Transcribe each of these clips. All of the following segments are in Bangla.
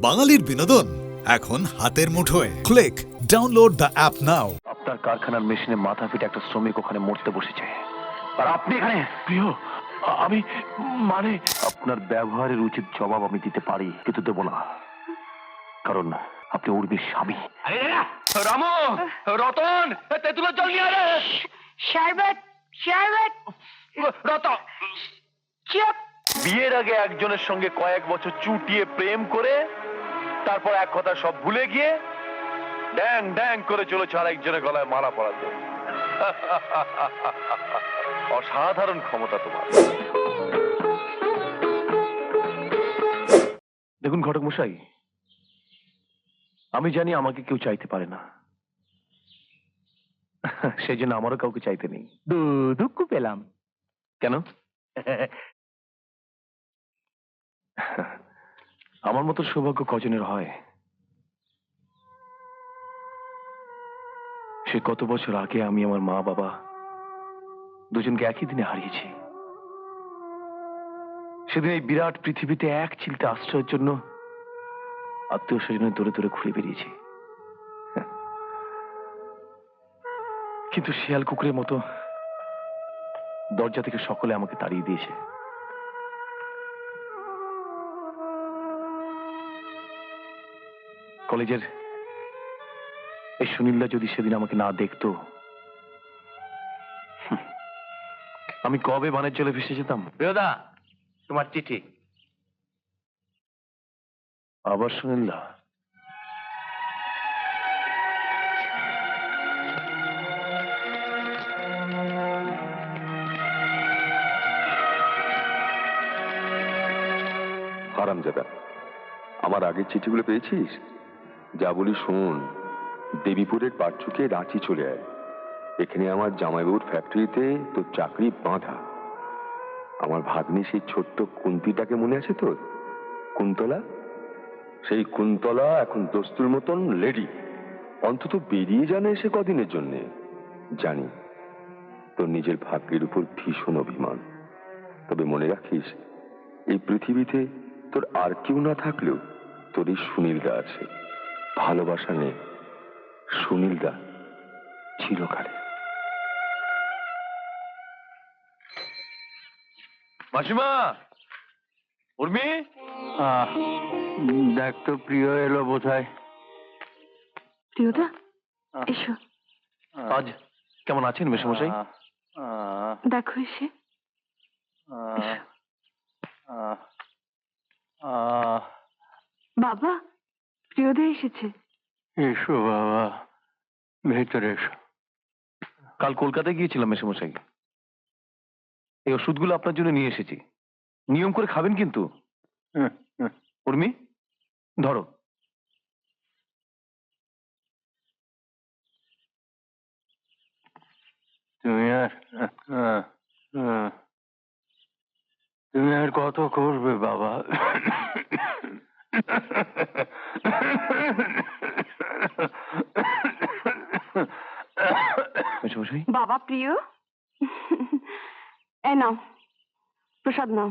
বাঙালির বিনোদন এখন হাতের মুঠোয়। ক্লিক ডাউনলোড দ্য অ্যাপ নাও। আপনার কারখানার মেশিনে মাথা ফিটে একটা শ্রমিক ওখানে মরতে বসেছে, আর আপনি এখানে। প্রিয়, আমি মানে আপনার ব্যবহারের উচিত জবাব আমি দিতে পারি, কিন্তু দেব না, কারণ আপনি উর্মির স্বামী। রামু, রতন, তেঁতুলের জল নিয়ে আরে। শরবত শরবত রতন, চুপ। বিয়ের আগে একজনের সঙ্গে কয়েক বছর চুটিয়ে প্রেম করে তারপর এক কথা সব ভুলে গিয়ে ড্যাং ড্যাং করে চলেছে আরেকজনের গলায় মালা পরাতে। অসাধারণ ক্ষমতা তোমার। দেখুন ঘটক মশাই, আমি জানি আমাকে কেউ চাইতে পারে না, সেই জন্য আমারও কাউকে চাইতে নেই। দুঃখ পেলাম কেন? আমার মতো সৌভাগ্য কজনের হয়? সে কত বছর আগে আমি আমার মা বাবা দুজনকে একই দিনে হারিয়েছি। সেদিন এই বিরাট পৃথিবীতে এক চিলতে আশ্রয়ের জন্য আত্মীয় স্বজনের দূরে দূরে ঘুরে বেরিয়েছি, কিন্তু শিয়াল কুকুরের মতো দরজা থেকে সকলে আমাকে তাড়িয়ে দিয়েছে। কলেজের এই সুনীলদা যদি সেদিন আমাকে না দেখতো, আমি কবে বানের জলে ভেসে যেতাম। প্রিয়দা, তোমার চিঠি। আবার সুনীলদা? হারামজাদা, আমার আগের চিঠিগুলো পেয়েছিস? যা বলি শোন, দেবীপুরের পাটচুকে রাঁচি চলে আয়। এখানে আমার জামাইবাবুর ফ্যাক্টরিতে তোর চাকরি বাঁধা। আমার ভাগ্নি সেই ছোট্ট কুন্তিটাকে মনে আছে তোর? কুন্তলা, সেই কুন্তলা এখন দস্তুর মতন লেডি। অন্তত বেরিয়ে জানে সে কদিনের জন্যে। জানি তোর নিজের ভাগ্যের উপর ভীষণ অভিমান, তবে মনে রাখিস, এই পৃথিবীতে তোর আর কেউ না থাকলেও তোর এই সুনীলদা আছে। ভালোবাসা নে, সুনীলদা চিরকালে। মাসিমা, উর্মি, দেখ তো প্রিয় এলো বোধহয়। প্রিয়দা, এসো। আজ কেমন আছেন মেশামশাই? দেখো এসে। বাবা, প্রিয়দা এসেছে। এসো বাবা, ভেতরে এসো। কাল কলকাতায় গিয়েছিলাম মেশামশাই, এই ওষুধগুলো আপনার জন্য নিয়ে এসেছি। নিয়ম করে খাবেন কিন্তু। উর্মি, ধরো। তুমি আর তুমি আর কত করবে বাবা? মেশামশাই, বাবা প্রিয়, এ নাও প্রসাদ নাও।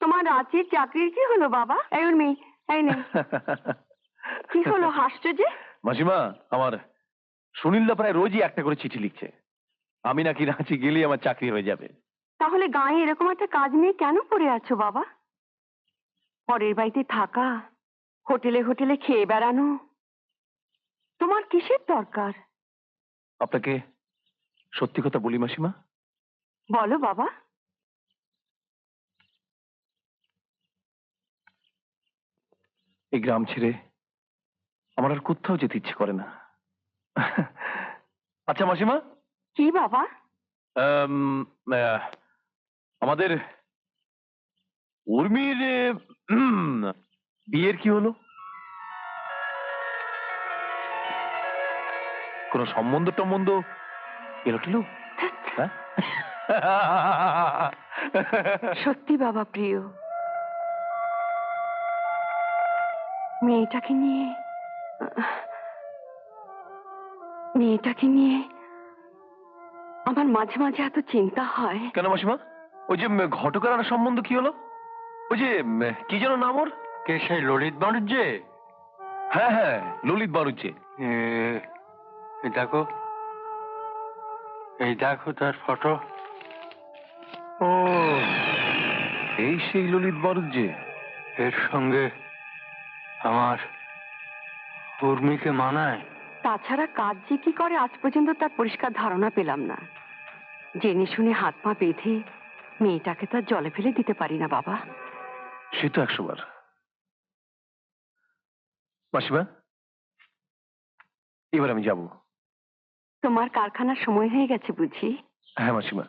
তোমার রাঁচির চাকরির কি হলো বাবা? এই উর্মি, এই নে। কি হলো, হাসছো যে? মাসিমা, আমার সুনীলদা প্রায় রোজই একটা করে চিঠি লিখছে। আমি নাকি রাঁচি গেলেই আমার চাকরি হয়ে যাবে। তাহলে গায়ে এরকম একটা কাজ নিয়ে কেন পড়ে আছো বাবা? পরের বাড়িতে থাকা, হোটেলে হোটেলে খেয়ে বেড়ানো, তোমার কিসের দরকার? আপনাকে সত্যি কথা বলি মাসিমা, বলো বাবা। এই গ্রাম ছেড়ে আমার আর কোথাও যেতে ইচ্ছে করে না। আচ্ছা মাসিমা, কি বাবা? আম, আহ, আমাদের উর্মির বিয়ের কি হলো? কোন সম্বন্ধ টম্বন্ধ এলো টিলো? হ্যাঁ? সত্যি বাবা প্রিয়, মেয়েটাকে নিয়ে আমার মাঝে মাঝে এত চিন্তা হয়। কেন মাসিমা, ওই যে ঘটকার সম্বন্ধ কি হলো? ওই যে কি যেন নাম ওর? কে সেই ললিত বাণিজ্যে? হ্যাঁ হ্যাঁ, ললিত বাড়ুচ্ছে। এই দেখো, এই দেখো তার ফটো। ও, এই সেই ললিত বাড়ুচ্ছে। এর সঙ্গে আমার উর্মিকে মানায়? তাছাড়া কাজ যে কি করে আজ পর্যন্ত তার পরিষ্কার ধারণা পেলাম না। জেনে শুনে হাত পা বেঁধে মেয়েটাকে তো আর জলে ফেলে দিতে পারি না বাবা। সে তো 100 বার। মাসিমা, এবার আমি যাব। তোমার কারখানার সময় হয়ে গেছে বুঝি? হ্যাঁ মাসিমা।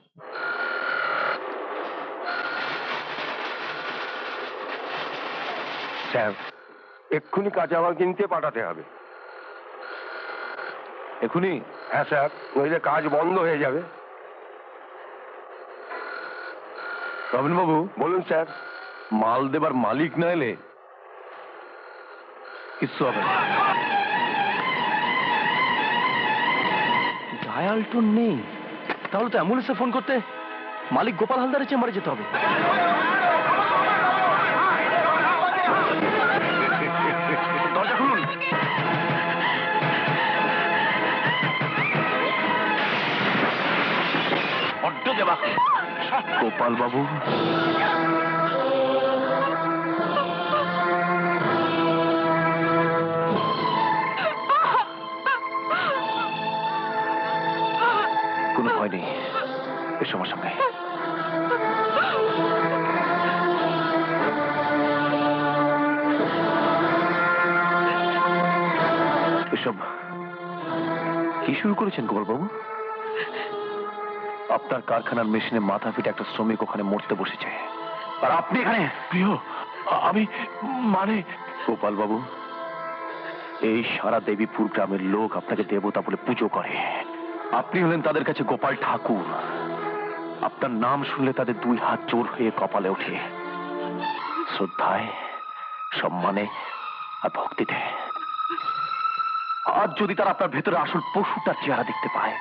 স্যার, এক্ষুনি কাঁচামাল কিনতে পাঠাতে হবে। এখনই? হ্যাঁ স্যার, নইলে কাজ বন্ধ হয়ে যাবে। রবিন বাবু, বলুন স্যার। মাল দেবার মালিক না এলে কিচ্ছু হবে না। ডায়াল টোন নেই, তাহলে তো অ্যাম্বুলেন্সে ফোন করতে মালিক গোপাল হালদারের চেম্বারে যেতে হবে। দরজা খুলুন। বড্ড দেবা গোপাল বাবু। কোনো ভয় নেই, এসো আমার সামনে। এসব কি শুরু করেছেন গোপাল বাবু? আপনার কারখানার মেশিনে মাথা ফিটে একটা শ্রমিক ওখানে মরতে বসেছে, আর আপনি এখানে। প্রিয়, আমি মানে গোপাল বাবু, এই সারা দেবীপুর গ্রামের লোক আপনাকে দেবতা বলে পুজো করে। আপনি হলেন তাদের কাছে গোপাল ঠাকুর। আপনার নাম শুনলে তাদের 2 হাত জোর হয়ে কপালে ওঠে, শ্রদ্ধায়, সম্মানে আর ভক্তিতে। আজ যদি তারা আপনার ভেতরে আসল পশুটার চেহারা দেখতে পায়,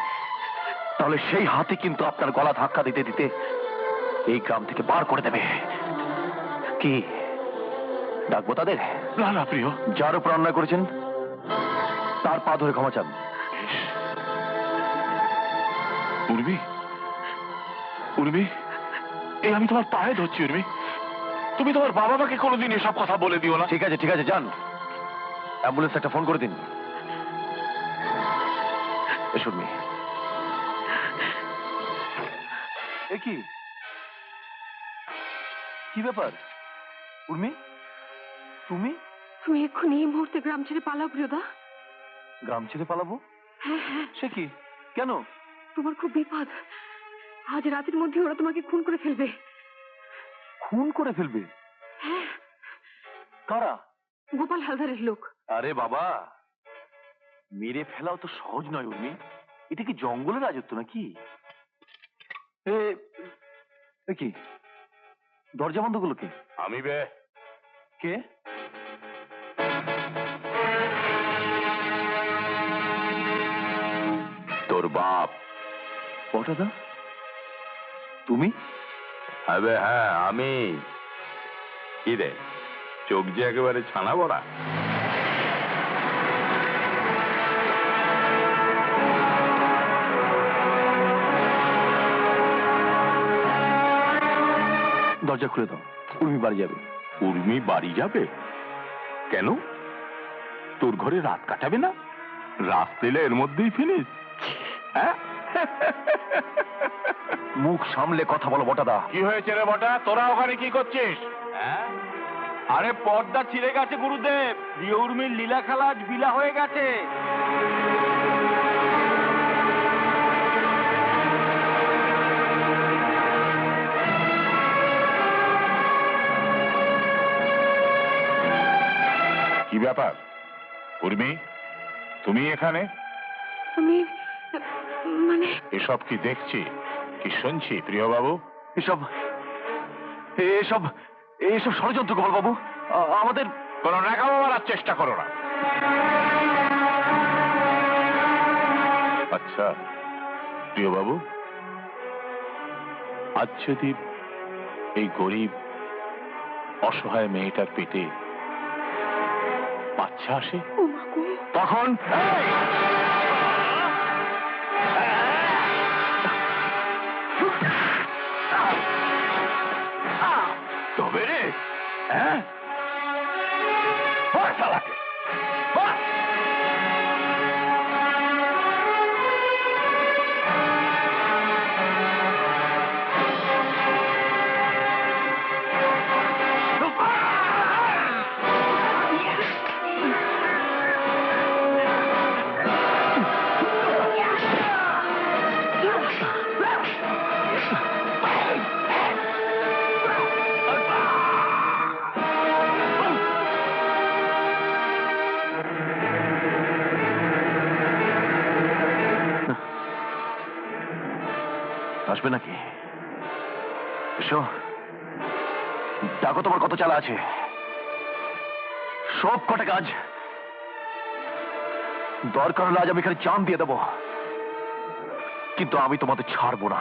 তাহলে সেই হাতে কিন্তু আপনার গলা ধাক্কা দিতে দিতে এই গ্রাম থেকে বার করে দেবে। কি ডাকবো তাদের? না না প্রিয়, যার উপর অন্যায় করেছেন তার পা ধরে ক্ষমা চান। উর্মি, উর্মি, এই আমি তোমার পায়ে ধরছি উর্মি। তুমি তোমার বাবা মাকে কোনোদিন এসব কথা বলে দিও না। ঠিক আছে ঠিক আছে, যান, অ্যাম্বুলেন্স একটা ফোন করে দিন। এসো উর্মি। এ কি কি ব্যাপার উর্মি? তুমি তুমি এক্ষুনি এই মুহূর্তে গ্রাম ছেড়ে পালাও প্রিয়দা। গ্রাম ছেড়ে পালাবো? হ্যাঁ হ্যাঁ, সে কি, কেন? তোমার খুব বিপদ। আজ রাতের মধ্যে ওরা তোমাকে খুন করে ফেলবে। খুন করে ফেলবে? হ্যাঁ, কারা? গোপাল হালদারের লোক। আরে বাবা, মেরে ফেলাও তো সহজ নয় উর্মি। এটা কি জঙ্গলের রাজত্ব নাকি? এ কি, দরজা বন্ধ করলো কে? আমি বে। কে? তোর বাপ। বটাদা, তুমি? আবে হ্যাঁ, আমি। কি রে, চোখ যে একেবারে ছানা বড়া। দরজা খুলে দাও, উর্মি বাড়ি যাবে। উর্মি বাড়ি যাবে কেন? তোর ঘরে রাত কাটাবে না? রাত পেলে এর মধ্যেই ফিনিস। হ্যাঁ, মুখ সামলে কথা বলো বটাদা। কি হয়েছে রে বটা, তোরা ওখানে কি করছিস? আরে পর্দা ছিঁড়ে গেছে গুরুদেব, প্রিয় উর্মির লীলা খেলা আজ বিলা হয়ে গেছে। কি ব্যাপার উর্মি, তুমি এখানে? আমি মানে এসব কি দেখছি, কি শুনছি প্রিয় বাবু? এসব এসব এসব ষড়যন্ত্র গোপাল বাবু। আমাদের কোন নাকামো মারার চেষ্টা করো না। আচ্ছা প্রিয় বাবু, আজ যদি এই গরিব অসহায় মেয়েটার পেটে বাচ্চা আসে ও মা গো, তখন তবে রে হ্যাঁ মার শালাকে, মার। আসবে নাকি? এসো, দেখো তোমার কত চালা আছে, সব কটা কাজ দরকার হলে আজ আমি এখানে চান দিয়ে দেবো, কিন্তু আমি তোমাদের ছাড়বো না।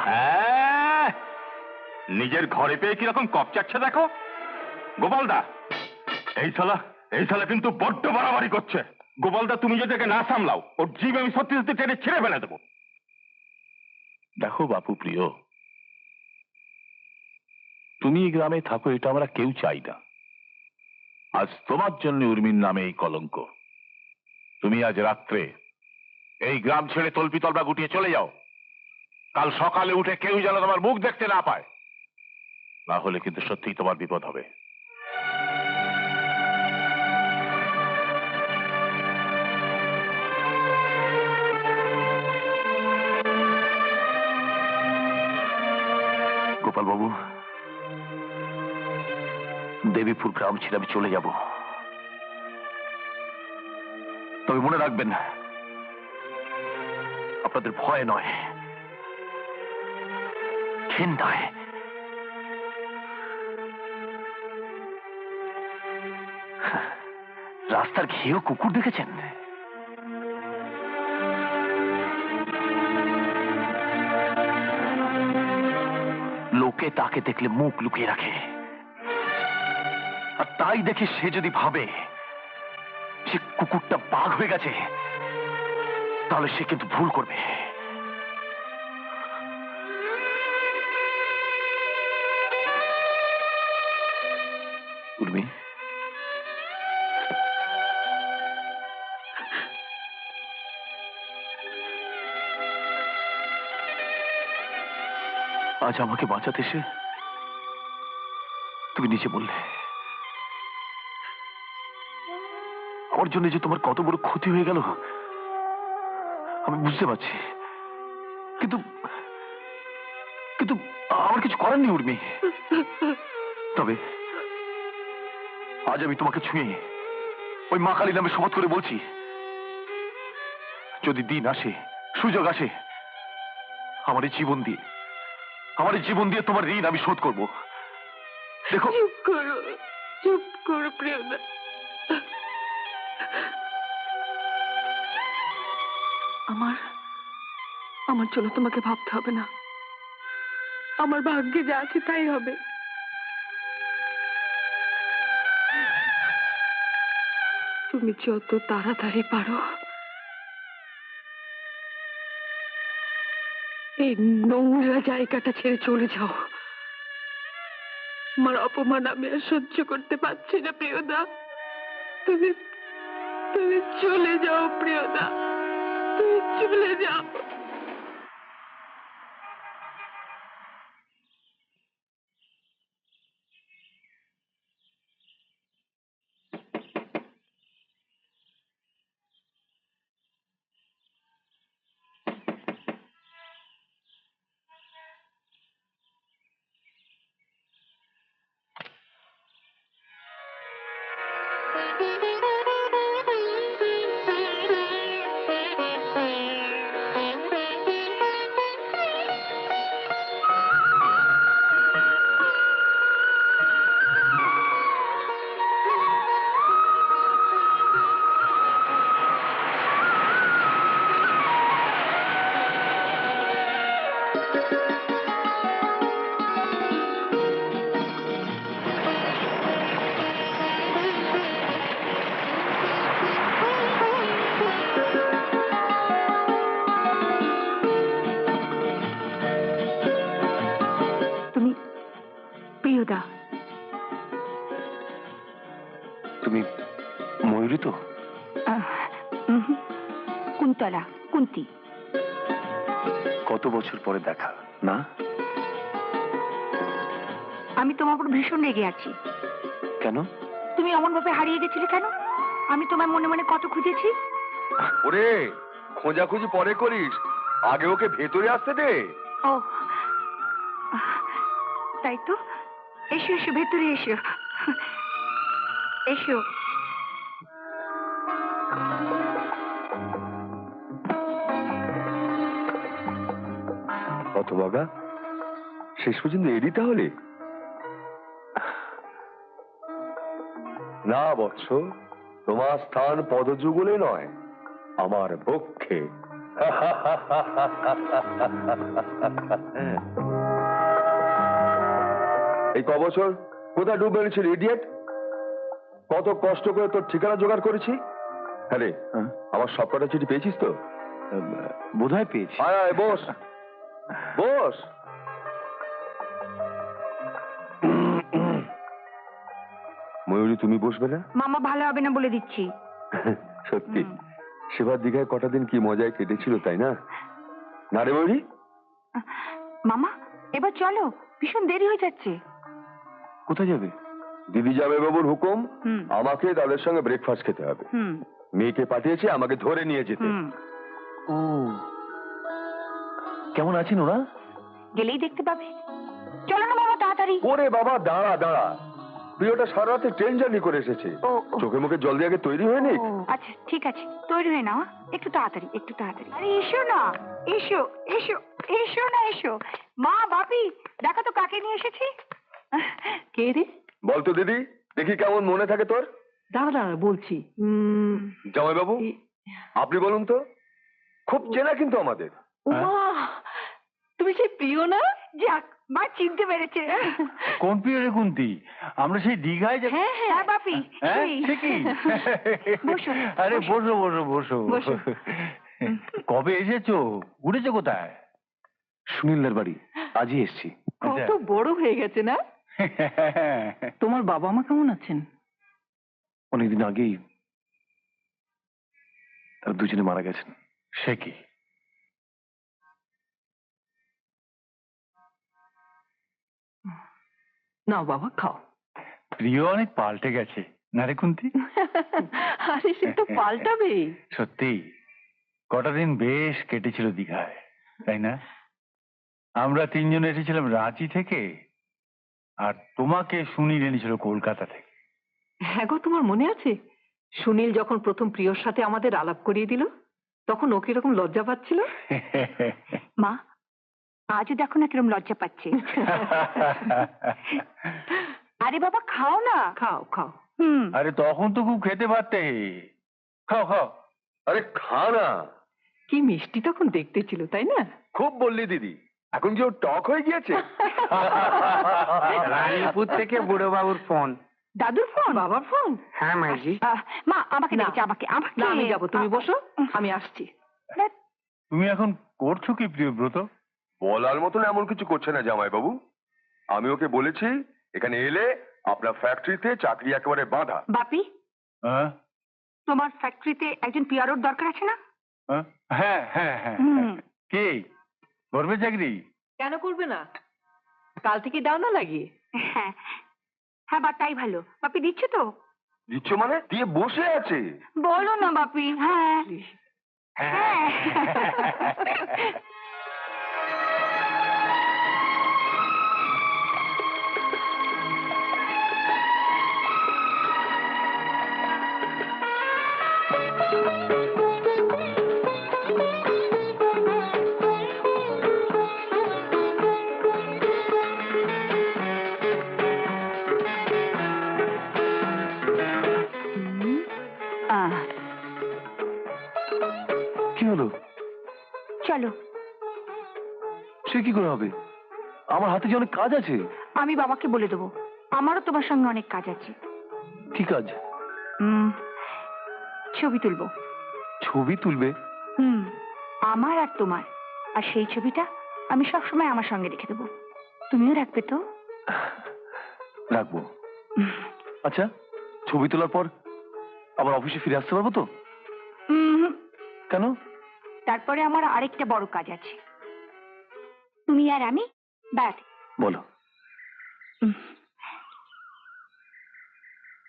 নিজের ঘরে পেয়ে কিরকম কপচাচ্ছে দেখো। গোপালদা, এই শালা কিন্তু বড্ড বাড়াবাড়ি করছে। গোপালদা, তুমি যদি একে না সামলাও, ওর জিভ আমি সত্যি সত্যি টেনে ছিঁড়ে ফেলে দেবো। দেখো বাপু প্রিয়, তুমি এই গ্রামে থাকো এটা আমরা কেউ চাই না। আজ তোমার জন্য উর্মির নামে এই কলঙ্ক। তুমি আজ রাত্রে এই গ্রাম ছেড়ে তল্পি তল্পা গুটিয়ে চলে যাও। কাল সকালে উঠে কেউ যেন তোমার মুখ দেখতে না পায়, না হলে কিন্তু সত্যিই তোমার বিপদ হবে। গোপাল বাবু, দেবীপুর গ্রাম ছেড়ে আমি চলে যাব, তবে মনে রাখবেন আপনাদের ভয় নয়, চিন্তায় রাস্তার ঘেয়েও কুকুর দেখেছেন? লোকে তাকে দেখলে মুখ লুকিয়ে রাখে, আর তাই দেখে সে যদি ভাবে সে কুকুরটা বাঘ হয়ে গেছে, তাহলে সে কিন্তু ভুল করবে। উর্মি, আজ আমাকে বাঁচাতে এসে তুমি নিচে বললে আমার জন্য যে তোমার কত বড় ক্ষতি হয়ে গেল আমি বুঝতে পারছি, কিন্তু কিন্তু আমার কিছু করার নেই উর্মি। তবে আজ আমি তোমাকে ছুঁয়ে ওই মা কালী নামে শপথ করে বলছি, যদি দিন আসে, সুযোগ আসে, আমার এই জীবন দিয়ে তোমার ঋণ আমি শোধ করব। দেখো, চুপ করো প্রিয়দা। আমার জন্য তোমাকে ভাবতে হবে না, আমার ভাগ্যে যা আছে তাই হবে। তুমি যত তাড়াতাড়ি পারো এই নোংরা জায়গাটা ছেড়ে চলে যাও। আমার অপমান আমি আর সহ্য করতে পারছি না প্রিয়দা। তুমি তুমি চলে যাও প্রিয়দা, তুমি চলে যাও। ময়ূরী তো? কুন্তলা, কুন্তি। কত বছর পরে দেখা না? আমি তোমার উপর ভীষণ রেগে আছি। কেন? তুমি এমন ভাবে হারিয়ে গেছিলে কেন? আমি তোমার মনে মনে কত খুঁজেছি। ওরে খোঁজাখুঁজি পরে করিস, আগে ওকে ভেতরে আসতে দে। ও তাই তো, এসো এসো, ভেতরে এসো, এসো। হতভাগা, শেষ পর্যন্ত এলি তাহলে? না বৎস, তোমার স্থান পদযুগলে নয়, আমার বক্ষে। এই কবছর কোথায় ডুব মেরেছিল ইডিয়েট? কত কষ্ট করে তোর ঠিকানা জোগাড় করেছি। হ্যাঁ রে, আমার সবকটা চিঠি পেয়েছিস তো? বোধহয় পেয়েছি। আয় আয়, বস বস। ময়ূরী, তুমি বসবে না? মামা ভালো হবে না বলে দিচ্ছি। সত্যি সেবার দীঘায় কটা দিন কি মজায় কেটেছিল, তাই না? না রে ময়ূরী? মামা এবার চলো, ভীষণ দেরি হয়ে যাচ্ছে। কোথায় যাবে? দিদি যাবে বাবুর হুকুম, হুম। আমাকে তাদের সঙ্গে ব্রেকফাস্ট খেতে হবে। হুম মেয়েকে পাঠিয়েছে আমাকে ধরে নিয়ে যেতে। হুম। ও, কেমন আছেন ওরা? গেলেই দেখতে পাবে। চলো না মামা, তাড়াতাড়ি। ওরে বাবা, দাঁড়া দাঁড়া, প্রিয়টা সারা রাতে ট্রেন জার্নি করে এসেছে। ও, ও। চোখে মুখে জল দিয়ে আগে তৈরি হয়ে নিক। আচ্ছা ঠিক আছে, তৈরি হয়ে নাও। একটু তাড়াতাড়ি, একটু তাড়াতাড়ি। আরে এসো না, এসো এসো, এসো না, এসো। মা, বাপি, দেখো তো কাকে নিয়ে এসেছি। কে রে? বলতো দিদি, দেখি কেমন মনে থাকে তোর। দাঁড়া দাঁড়া বলছি। জামাইবাবু, আপনি বলুন তো, খুব চেনা কিন্তু আমাদের। উমা, তুমি সেই প্রিয় না? যাক, মা চিনতে পেরেছে। কোন প্রিয় রে কুন্তি? আমরা সেই দীঘায় হ্যাঁ হ্যাঁ বাপি, হ্যাঁ, সেই। ঠিকই। বসো, আরে বসো। বসো বসো বসো। বসো। কবে এসেছো? উঠেছো কোথায়? সুনীলদার বাড়ি, আজই এসছি। আচ্ছা। কত বড় হয়ে গেছে না? তোমার বাবা মা কেমন আছেন? অনেকদিন আগেই তারা দুজনে মারা গেছেন। সে কি? নাও বাবা, খাও। প্রিয় অনেক পাল্টে গেছে না রে কুন্তি? আরে সে তো পাল্টাবে। সত্যি কটা দিন বেশ কেটেছিল দীঘায়, তাই না? আমরা তিনজন এসেছিলাম রাঁচি থেকে, আর তোমাকে সুনীল এনেছিল কলকাতা থেকে। হ্যাঁ গো, তোমার মনে আছে সুনীল যখন প্রথম প্রিয়র সাথে আমাদের আলাপ করিয়ে দিল, তখন ও কিরকম লজ্জা পাচ্ছিল। মা, আজও দেখো না কিরম লজ্জা পাচ্ছে। আরে বাবা, খাও না। খাও খাও। হুম। আরে তখন তো খুব খেতে পারতে। খাও খাও। আরে খা না। কি মিষ্টি তখন দেখতে ছিল, তাই না? খুব বললি দিদি, এখন যে ও টক হয়ে গিয়েছে। রানীপুর থেকে বুড়ো বাবুর ফোন। দাদুর ফোন? বাবার ফোন? হ্যাঁ মাইজি। মা, আমাকে না। ডেকেছে, আমাকে আমাকে। না, আমি যাবো, তুমি বসো, আমি আসছি। তুমি এখন করছো কি প্রিয়ব্রত? বলার মতন এমন কিছু করছে না জামাইবাবু। আমি ওকে বলেছি এখানে এলে আপনার ফ্যাক্টরিতে চাকরি একেবারে বাঁধা। বাপি, হ্যাঁ তোমার ফ্যাক্টরিতে একজন পিয়ারোর দরকার আছে না? হ্যাঁ হ্যাঁ হ্যাঁ। হুম। কি করবে চাকরি? কেন করবে না? কাল থেকে দাও না লাগিয়ে। হ্যাঁ হ্যাঁ, বা তাই ভালো। বাপি দিচ্ছ তো? দিচ্ছ মানে? দিয়ে বসে আছে। বলো না বাপি। হ্যাঁ হ্যাঁ। কি হলো? চলো। সে কি করে হবে? আমার হাতে যে অনেক কাজ আছে। আমি বাবাকে বলে দেবো, আমারও তোমার সঙ্গে অনেক কাজ আছে। কি কাজ? ছবি তুলবো। ছবি তুলবে? আমার আর তোমার, আর সেই ছবিটা আমি সবসময় আমার সঙ্গে রেখে দেবো। তুমিও রাখবে তো? রাখবো। আচ্ছা, ছবি তোলার পর আবার অফিসে ফিরে আসতে পারবো তো? কেন? তারপরে আমার আরেকটা বড় কাজ আছে। তুমি আর আমি ব্যাস। বলো।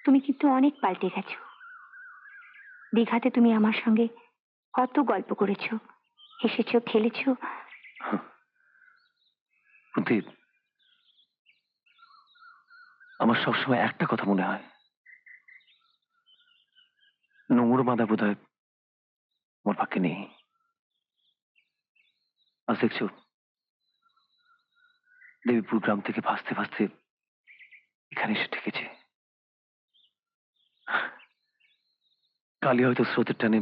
তুমি কিন্তু অনেক পাল্টে গেছো। দীঘাতে তুমি আমার সঙ্গে কত গল্প করেছো, হেসেছো, খেলেছো। কুন্তি, আমার সবসময় একটা কথা মনে হয়, নোংর বাঁধা বোধ হয় মোর ভাগ্যে নেই। আজ দেখছো দেবীপুর গ্রাম থেকে ভাসতে ভাসতে এখানে এসে ঠেকেছে। কালি হয়তো স্রোতের টানে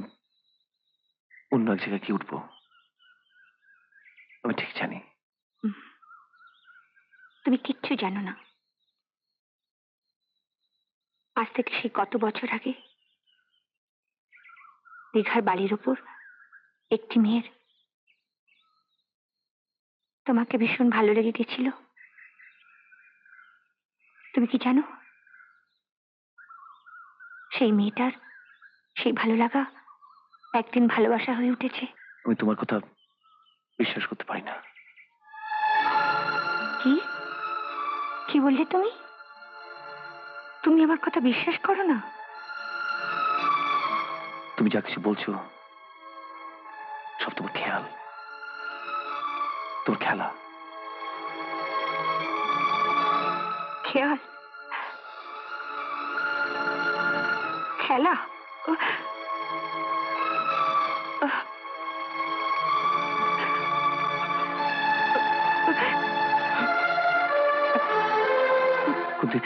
অন্য এক জায়গায় কি উঠবো আমি ঠিক জানি। তুমি কিচ্ছু জানো না। আজ থেকে সেই কত বছর আগে দীঘার বালির উপর একটি মেয়ের তোমাকে ভীষণ ভালো লেগে গেছিল। তুমি কি জানো সেই মেয়েটার সেই ভালো লাগা একদিন ভালোবাসা হয়ে উঠেছে। আমি তোমার কথা বিশ্বাস করতে পারি না। কি কি বললে তুমি? তুমি আমার কথা বিশ্বাস করো না? তুমি যা কিছু বলছো সব তোমার খেয়াল, তোর খেলা। খেয়াল? খেলা? কুন্তি,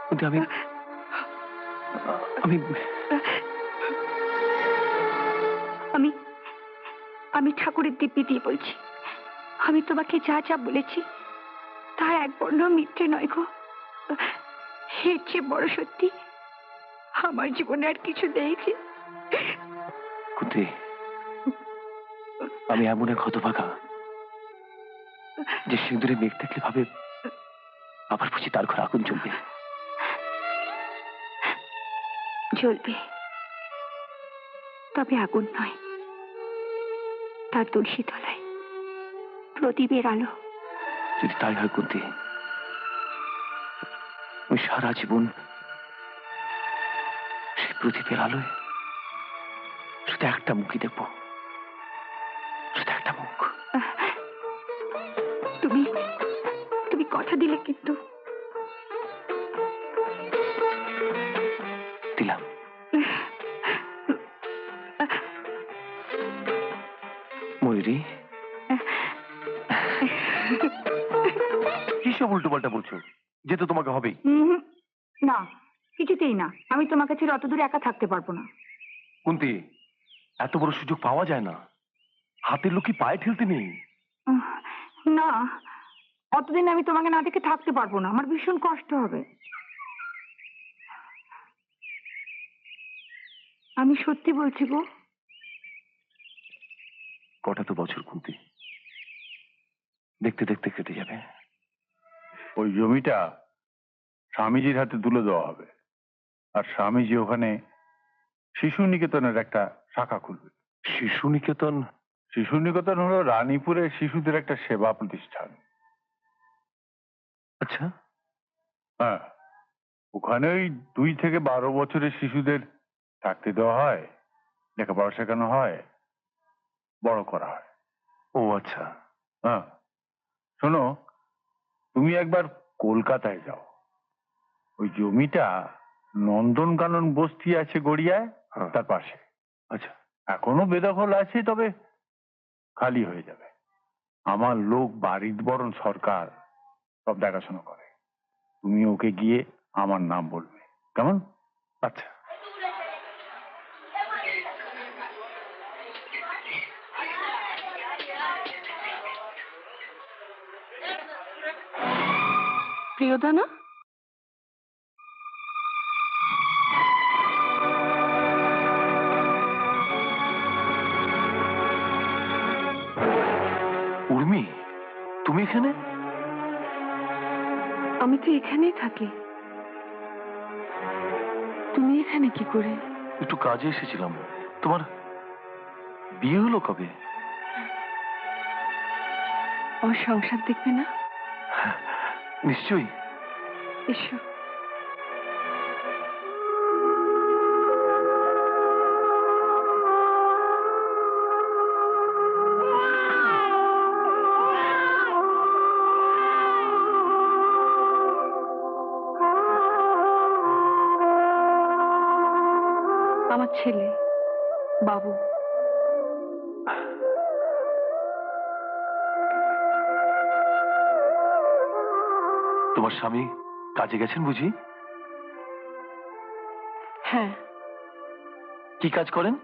কুন্তি, আমি আমি আমি আমি ঠাকুরের দিব্যি দিয়ে বলছি, আমি তোমাকে যা যা বলেছি তার এক বর্ণ মিথ্যে নয় গো। এর চেয়ে বড় সত্যি আমার জীবনে আর কিছু নেই যে। কুন্তি, আমি এমন এক হতভাগা যে সিঁদুরে মেঘ দেখলে ভাবে আবার বুঝি তার ঘরে আগুন জ্বলবে। জ্বলবে, তবে আগুন নয়, তার তুলসী তলায় প্রদীপের আলো। যদি তাই হয় কুন্তি, আমি সারা জীবন সেই প্রদীপের আলোয় শুধু একটা মুখই দেখবো, শুধু একটা মুখ। তুমি তুমি কথা দিলে কিন্তু। দিলাম। ময়ূরী, কি সব উল্টো পাল্টা বলছো? যেতে তোমাকে হবেই। না, কিছুতেই না। আমি তোমার কাছে অত দূরে একা থাকতে পারবো না। কুন্তি, এত বড় সুযোগ পাওয়া যায় না। হাতের লোক কি পায়ে ঠেলতে নেই? না, অতদিন আমি তোমাকে না দেখে থাকতে পারবো না। আমার ভীষণ কষ্ট হবে। আমি সত্যি বলছি গো। কটা তো বছর কুন্তি, দেখতে দেখতে কেটে যাবে। ওই জমিটা স্বামীজির হাতে তুলে দেওয়া হবে, আর স্বামীজি ওখানে শিশু নিকেতনের একটা শাখা খুলবে। শিশু নিকেতন? শিশু নিকেতন হলো রানীপুরে শিশুদের একটা সেবা প্রতিষ্ঠান। আচ্ছা। হ্যাঁ, ওখানে ওই 2 থেকে 12 বছরের শিশুদের থাকতে দেওয়া হয়, লেখাপড়া শেখানো হয়, বড় করা হয়। ও আচ্ছা। হ্যাঁ, শোনো, তুমি একবার কলকাতায় যাও। ওই জমিটা নন্দনকানন বস্তি আছে গড়িয়ায়, হ্যাঁ। তার পাশে। আচ্ছা। এখনো বেদখল আছে, তবে খালি হয়ে যাবে। আমার লোক বাড়ির বরণ সরকার সব দেখাশোনা করে। তুমি ওকে গিয়ে আমার নাম বলবে, কেমন? আচ্ছা। প্রিয়দানা, উর্মি, তুমি এখানে? আমি তো এখানেই থাকি। তুমি এখানে কি করে? একটু কাজে এসেছিলাম। তোমার বিয়ে হলো কবে? আমার সংসার দেখবে না? নিশ্চয়ই। এসো। আমার ছেলে বাবু। তোমার স্বামী কাজে গেছেন বুঝি? হ্যাঁ, কি কাজ করেন?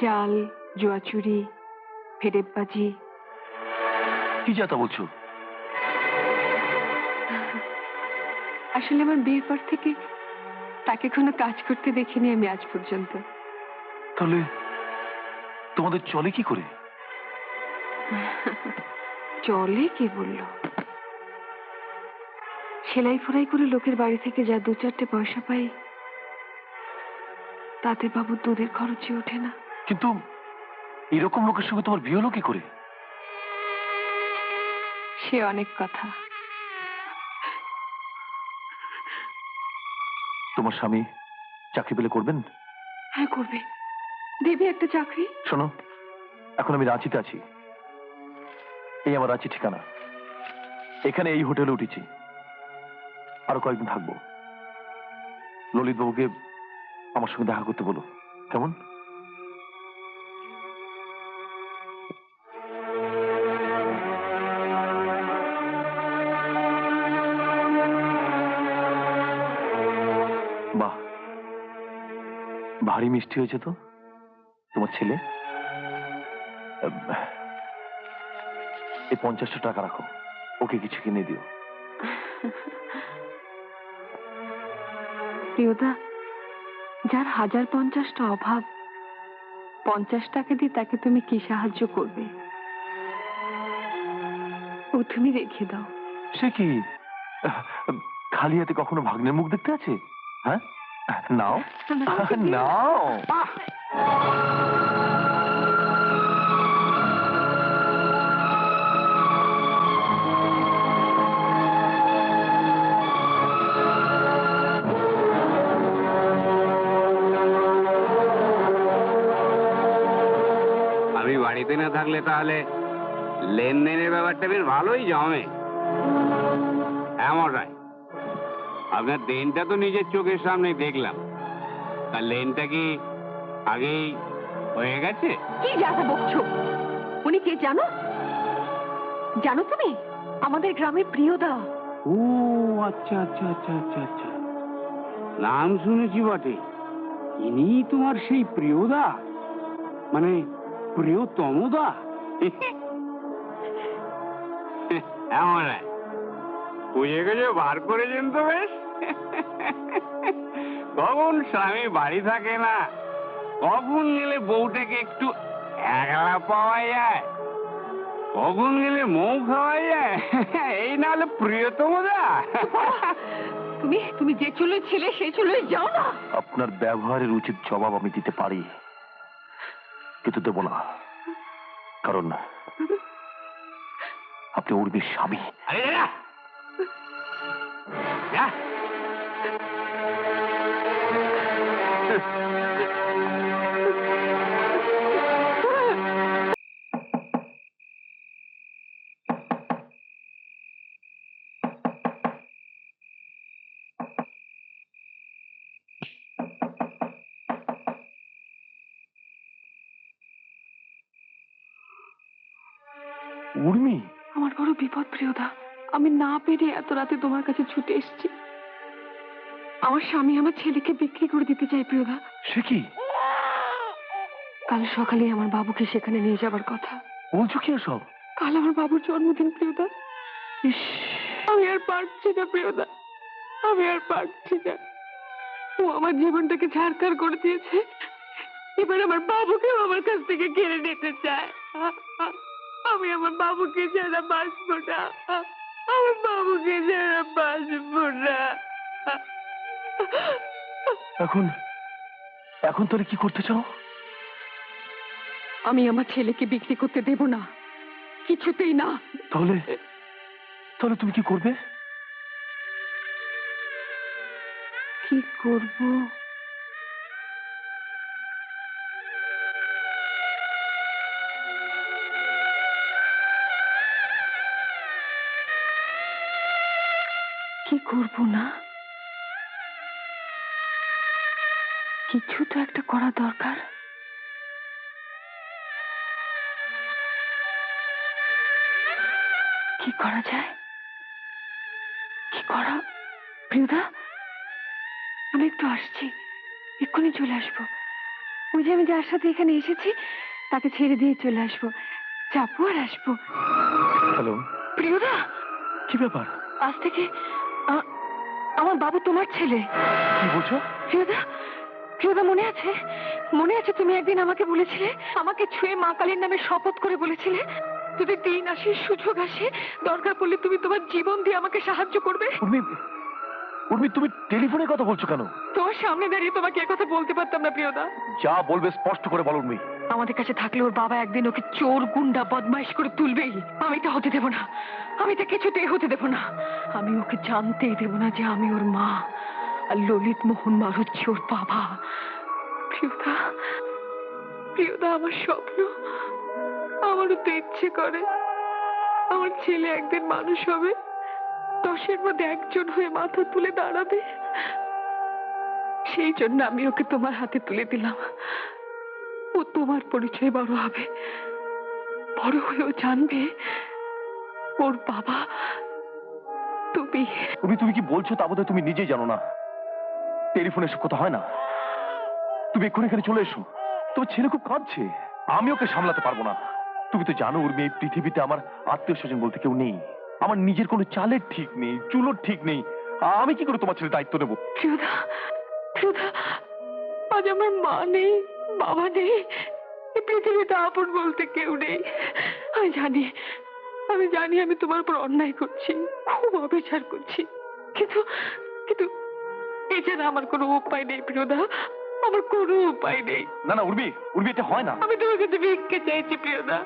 জাল, জুয়াচুরি, ফেরেববাজি। কি যাতা বলছো? আসলে আমার বিয়ের পর থেকে তাকে কোনো কাজ করতে দেখিনি আমি আজ পর্যন্ত। তাহলে তোমাদের চলে কি করে? চলে কে বলল? সেলাই ফোড়াই করে লোকের বাড়ি থেকে যা 2-4টে পয়সা পাই তাতে বাবুর দুধের খরচই ওঠে না। কিন্তু এরকম লোকের সঙ্গে তোমার বিয়ে হলো কি করে? সে অনেক কথা। তোমার স্বামী চাকরি পেলে করবেন? হ্যাঁ করবে, দেবে একটা চাকরি। শোনো, এখন আমি রাঁচিতে আছি। এই আমার রাঁচি ঠিকানা। এখানে এই হোটেলে উঠেছি। আরো কয়েকদিন থাকবো। ললিত বাবুকে আমার সঙ্গে দেখা করতে বলো, কেমন? বাহ, ভারী মিষ্টি হয়েছে তো তোমার ছেলে। এই 50টা টাকা রাখো, ওকে কিছু কিনে দিও। প্রিয়দা, যার 1050টা অভাব, 50 টাকা দিয়ে তাকে তুমি কি সাহায্য করবে? ও তুমি রেখে দাও। সে কি, খালি হাতে কখনো ভাগ্নের মুখ দেখতে আছে? হ্যাঁ, নাও নাও। আমি বাড়িতে না থাকলে তাহলে লেনদেনের ব্যাপারটা বেশ ভালোই জমে। এমনটাই, আপনার দেনটা তো নিজের চোখের সামনে দেখলাম, আর লেনটা কি আগেই হয়ে গেছে? কি যাতা বকছো? উনি কে জানো? জানো তুমি? আমাদের গ্রামের প্রিয়দা। ও আচ্ছা আচ্ছা আচ্ছা আচ্ছা আচ্ছা, নাম শুনেছি বটে। ইনি তোমার সেই প্রিয়দা, মানে প্রিয়তমদা? এমন খুঁজে খুঁজে বার করেছেন তো বেশ। কখন স্বামী বাড়ি থাকে না, কখন গেলে বউটাকে একটু একলা পাওয়া যায়, কখন গেলে মৌ খাওয়া যায়, এই না হলে প্রিয়তমদা। তুমি তুমি যে চুলে ছিলে সেই চুলে যাও না। আপনার ব্যবহারের উচিত জবাব আমি দিতে পারি, কিন্তু দেব না, কারণ আপনি উর্মির স্বামী। আরে যা, যা। উর্মি, আমার বড় বিপদ প্রিয়দা। আমি না পেরে এত রাতে তোমার কাছে ছুটে এসেছি। আমার স্বামী আমার ছেলেকে বিক্রি করে দিতে চাই প্রিয়দা। সে কি কাল সকালে আমার বাবুকে সেখানে নিয়ে যাবার কথা। বলছো কি এসব? কাল আমার বাবুর জন্মদিন প্রিয়দা। ইস, আমি আর পারছি না প্রিয়দা, আমি আর পারছি না। ও আমার জীবনটাকে ছাড়খাড় করে দিয়েছে, এবার আমার বাবুকেও আমার কাছ থেকে কেড়ে নিতে চায়। আমি আমার বাবুকে ছাড়া বাঁচবো না, আমার বাবুকে ছাড়া বাঁচবো না। এখন এখন তোরে কি করতে চাও? আমি আমার ছেলেকে বিক্রি করতে দেব না, কিছুতেই না। তাহলে তাহলে তুমি কি করবে? কি করব? কি করব না? কিছু তো একটা করা দরকার। কি করা যায়? কি করা? প্রিয়দা, আমি একটু আসছি, এক্ষুনি চলে আসবো। ওই যে আমি যার সাথে এখানে এসেছি তাকে ছেড়ে দিয়ে চলে আসবো, যাবো আর আসবো। হ্যালো, প্রিয়দা, কি ব্যাপার? আজ থেকে আমার বাবু তোমার ছেলে। কি বলছো? প্রিয়দা, প্রিয়দা, মনে আছে? মনে আছে তুমি একদিন আমাকে বলেছিলে, আমাকে ছুঁয়ে মা কালীর নামে শপথ করে বলেছিলে, যদি দিন আসে, সুযোগ আসে, দরকার পড়লে তুমি তোমার জীবন দিয়ে আমাকে সাহায্য করবে। উর্মি, তুমি টেলিফোনে কথা বলছো কেন? তোমার সামনে দাঁড়িয়ে তোমাকে কথা বলতে পারতাম না প্রিয়দা। যা বলবে স্পষ্ট করে বলো উর্মি। আমাদের কাছে থাকলে ওর বাবা একদিন ওকে চোর, গুন্ডা, বদমাইশ করে তুলবেই। আমি তা হতে দেব না, আমি তা কিছুতেই হতে দেব না। আমি ওকে জানতেই দেব না যে আমি ওর মা, আর ললিত মোহন মারুচ্ছি ওর বাবা। প্রিয়দা, প্রিয়দা, আমার স্বপ্ন, আমারও তো ইচ্ছে করে আমার ছেলে একদিন মানুষ হবে, 10-এর মধ্যে একজন হয়ে মাথা তুলে দাঁড়াবে। সেই জন্য আমি ওকে তোমার হাতে তুলে দিলাম। ও তোমার পরিচয় বড় হবে, বড় হয়েও জানবে ওর বাবা তুমি। তুমি কি বলছো তা বোধহয় তুমি নিজেই জানো না। টেলিফোনে এসব কথা হয় না। তুমি এক্ষুনি এখানে চলে এসো। তোমার ছেলে খুব কাঁদছে, আমি ওকে সামলাতে পারবো না। তুমি তো জানো উর্মি, এই পৃথিবীতে আমার আত্মীয় স্বজন বলতে কেউ নেই। আমার নিজের কোনো চালের ঠিক নেই, চুলোর ঠিক নেই। আমি কি করে তোমার ছেলে দায়িত্ব নেবো? প্রিয়দা, প্রিয়দা, আজ আমার মা নেই, বাবা নেই, এই পৃথিবীতে আপন বলতে কেউ নেই। আমি জানি, আমি জানি আমি তোমার উপর অন্যায় করছি, খুব অবিচার করছি, কিন্তু কিন্তু এছাড়া আমার কোনো উপায় নেই প্রিয়দা, আমার কোনো উপায় নেই। না না উর্মি, এটা হয় না। আমি তোমার কাছে ভিক্ষে চাইছি প্রিয়দা,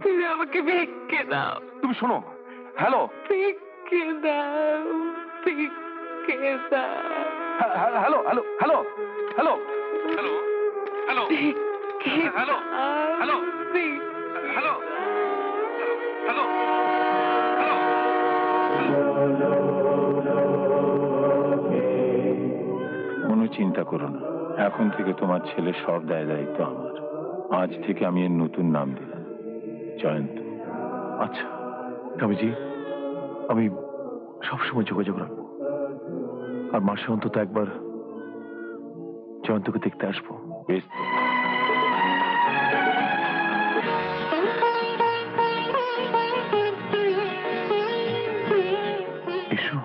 তুমি আমাকে ভিক্ষে দাও। তুমি শোনো, হ্যালো, ভিক্ষে দাও, ভিক্ষে দাও, hello hello hello hello hello hello ভিক্ষে হ্যালো হ্যালো হ্যালো হ্যালো কোনো চিন্তা করো না, এখন থেকে তোমার ছেলে সব দায় দায়িত্ব আমার। আজ থেকে আমি এর নতুন নাম দিলাম জয়ন্ত। আচ্ছা স্বামীজি, আমি সবসময় যোগাযোগ রাখবো, আর মাসে অন্তত একবার জয়ন্তকে দেখতে আসবো। বেশ তো। এসো।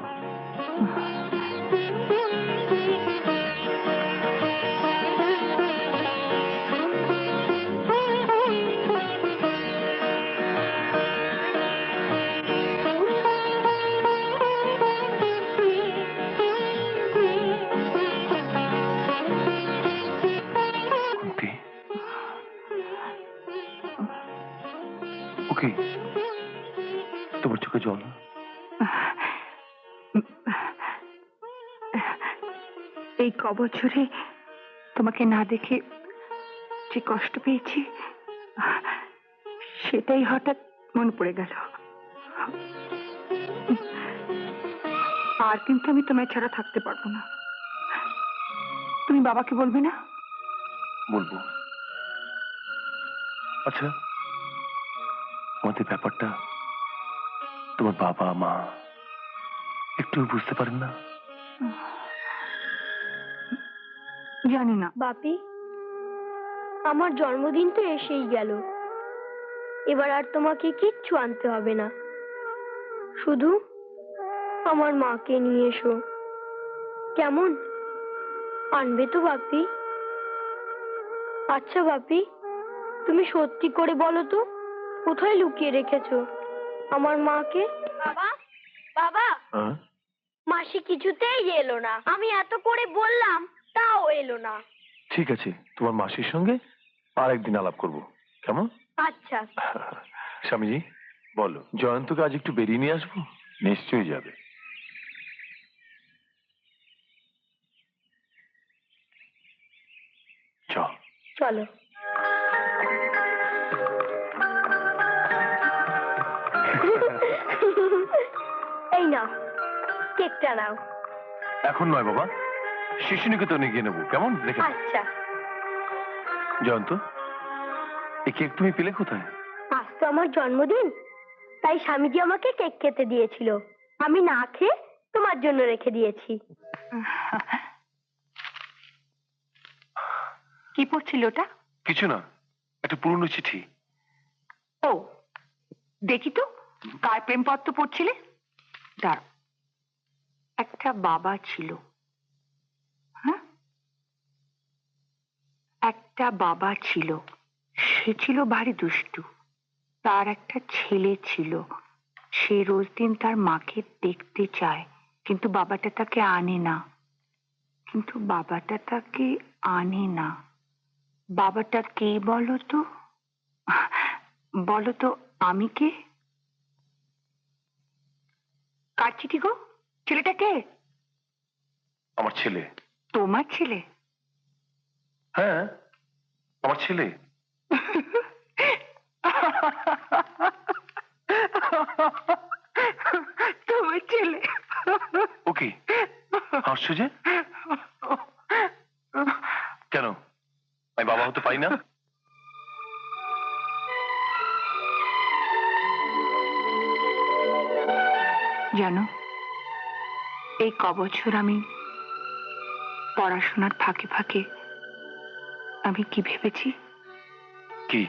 কুন্তি, ওকে, তোমার চোখে জল? এই কবছরে তোমাকে না দেখে যে কষ্ট পেয়েছি, সেটাই হঠাৎ মনে পড়ে গেল। আর কিন্তু আমি তোমায় ছাড়া থাকতে পারবো না। তুমি বাবাকে বলবে না? বলবো। আচ্ছা, আমাদের ব্যাপারটা তোমার বাবা মা একটু বুঝতে পারেন না? জানি না। বাপি, আমার জন্মদিন তো এসেই গেল, এবার আর তোমাকে কিচ্ছু আনতে হবে না, শুধু আমার মাকে নিয়ে এসো, কেমন? আনবে তো বাপি? আচ্ছা বাপি, তুমি সত্যি করে বলো তো, কোথায় লুকিয়ে রেখেছো আমার মাকে? বাবা, বাবা, হ্যাঁ? মাসি কিছুতেই এলো না, আমি এত করে বললাম তাও এলো না। ঠিক আছে, তোমার মাসির সঙ্গে আর একদিন আলাপ করব, কেমন? আচ্ছা। স্বামীজি বলো, জয়ন্তকে আজ একটু বেরিয়ে নিয়ে আসবো? নিশ্চয়ই যাবে। চল। চলো। এই নাও, কেকটা নাও। এখন নয় বাবা, শিশু নিকেতনে গিয়ে নেবো, কেমন? রেখে দাও। আচ্ছা। জয়ন্ত, এই কেক তুমি পেলে কোথায়? আজ তো আমার জন্মদিন, তাই স্বামীজি আমাকে কেক খেতে দিয়েছিল। আমি না খেয়ে তোমার জন্য রেখে দিয়েছি। কি পড়ছিল ওটা? কিছু না, একটা পুরনো চিঠি। ও, দেখি তো কার প্রেমপত্র পড়ছিলে। দাঁড়, একটা বাবা ছিল, হ্যাঁ, একটা বাবা ছিল, সে ছিল ভারী দুষ্টু। তার একটা ছেলে ছিল, সে রোজ দিন তার মাকে দেখতে চায়, কিন্তু বাবাটা তাকে আনে না। বাবাটা কে বলো তো? বলো তো, আমি কে? কার চিঠি গো? ছেলেটা কে? আমার ছেলে। তোমার ছেলে? হ্যাঁ, আমার ছেলে। তোমার ছেলে? ওকে, হাসছো যে কেন? আমি বাবা হতে পারি না? জানো, এই কবছর আমি পড়াশোনার ফাঁকে ফাঁকে আমি কি ভেবেছি? কি?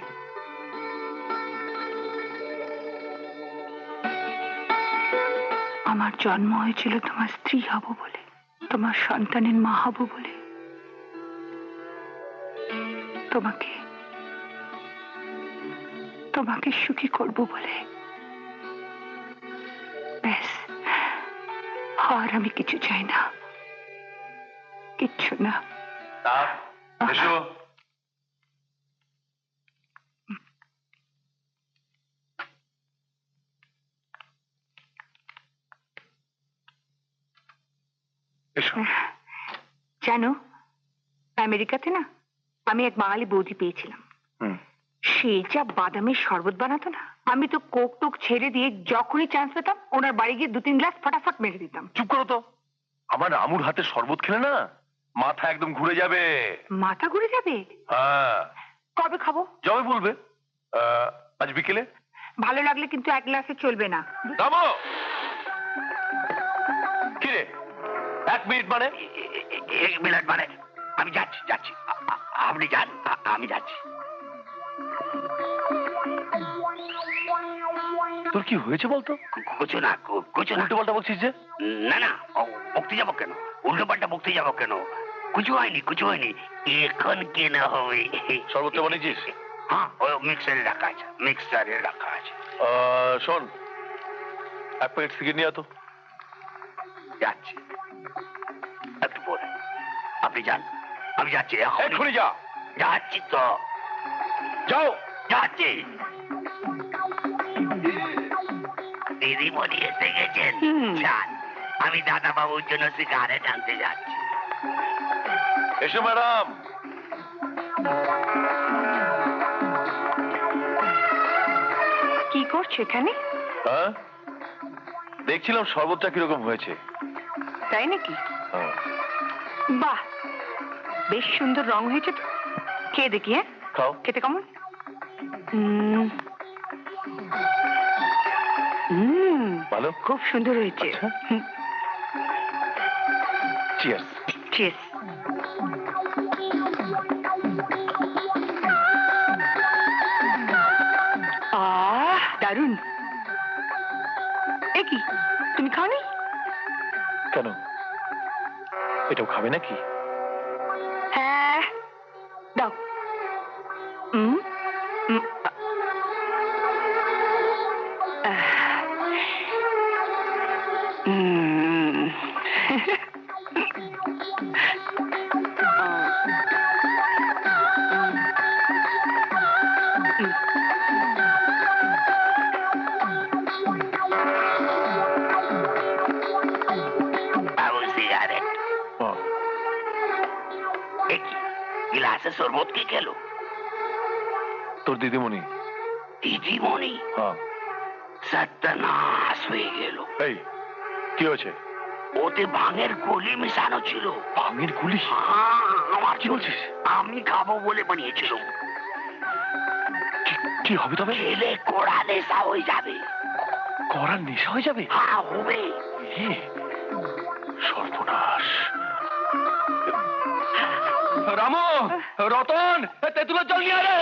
আমার জন্ম হয়েছিল তোমার স্ত্রী হব বলে, তোমার সন্তানের মা হব বলে, তোমাকে তোমাকে সুখী করব বলে। ব্যাস, আর আমি কিছু চাই না, কিচ্ছু না। এসো। এসো। জানো, আমেরিকাতে না আমি এক বাঙালি বৌদি পেয়েছিলাম। সে যা বাদামের শরবত বানাতো না, আমি তো কোক টোক ছেড়ে দিয়ে যখনই চান্স পেতাম ওনার বাড়ি গিয়ে 2-3 গ্লাস ফটাফট মেরে দিতাম। চুপ করো তো, আমার আমুর হাতে শরবত খেলে না মাথা একদম ঘুরে যাবে। মাথা ঘুরে যাবে? হ্যাঁ। কবে খাবো? যাবে বলবে, আজ বিকেলে। ভালো লাগলে কিন্তু 1 গ্লাসে চলবে না। থামো। কিরে, 1 মিনিট মানে? 1 মিনিট মানে আমি যাচ্ছি। আপনি যান, আমি যাচ্ছি। তোর কি হয়েছে বলতো? কিছু না। উল্টো পাল্টা বলছিস যে? না, বকতে যাবো কেন? উল্টো পাল্টা বকতে যাবো কেন? কিছু হয়নি। এখন কেন হবে? শরবতটা বানিয়েছিস? হ্যাঁ, ওই মিক্সারে রাখা আছে। শোন, 1 প্যাকেট সিগারেট নিয়ে আতো। যাচ্ছি, একটু পরে। আপনি যান, আমি যাচ্ছি। এক্ষুনি যা। যাচ্ছি তো। যাও। যাচ্ছি। দিদিমণি এসে গেছেন। যান, আমি দাদা বাবুর জন্য সিগারেট আনতে যাচ্ছি। এসো ম্যাডাম। কি করছো এখানে? হ্যাঁ, দেখছিলাম শরবতটা কিরকম হয়েছে। তাই নাকি? হ্যাঁ। বাহ, বেশ সুন্দর রং হয়েছে তো। খেয়ে দেখি। হ্যাঁ, খাও। খেতে কেমন? ভালো, খুব সুন্দর হয়েছে। চিয়ার্স। চিয়ার্স। দারুণ। এ কি, তুমি খাওনি? কেন, এটাও খাবে নাকি? হ্যাঁ, দাও। গ্লাসে শরবত কে খেলো? তোর দিদিমণি। দিদিমণি? হ্যাঁ। সর্বনাশ হয়ে গেল। এই কি হয়েছে? ওতে ভাঙের গুলি মিশানো ছিল। ভাঙের গুলি? আমার কি বলছিস? আমি খাবো বলে বানিয়েছিল। কি হবে তবে? খেলে কোড়া নেশা হয়ে যাবে। করার নেশা হয়ে যাবে? হ্যাঁ হবে। সর্বনাশ। রামু, রতন, তেঁতুলের জল নিয়ে আরে।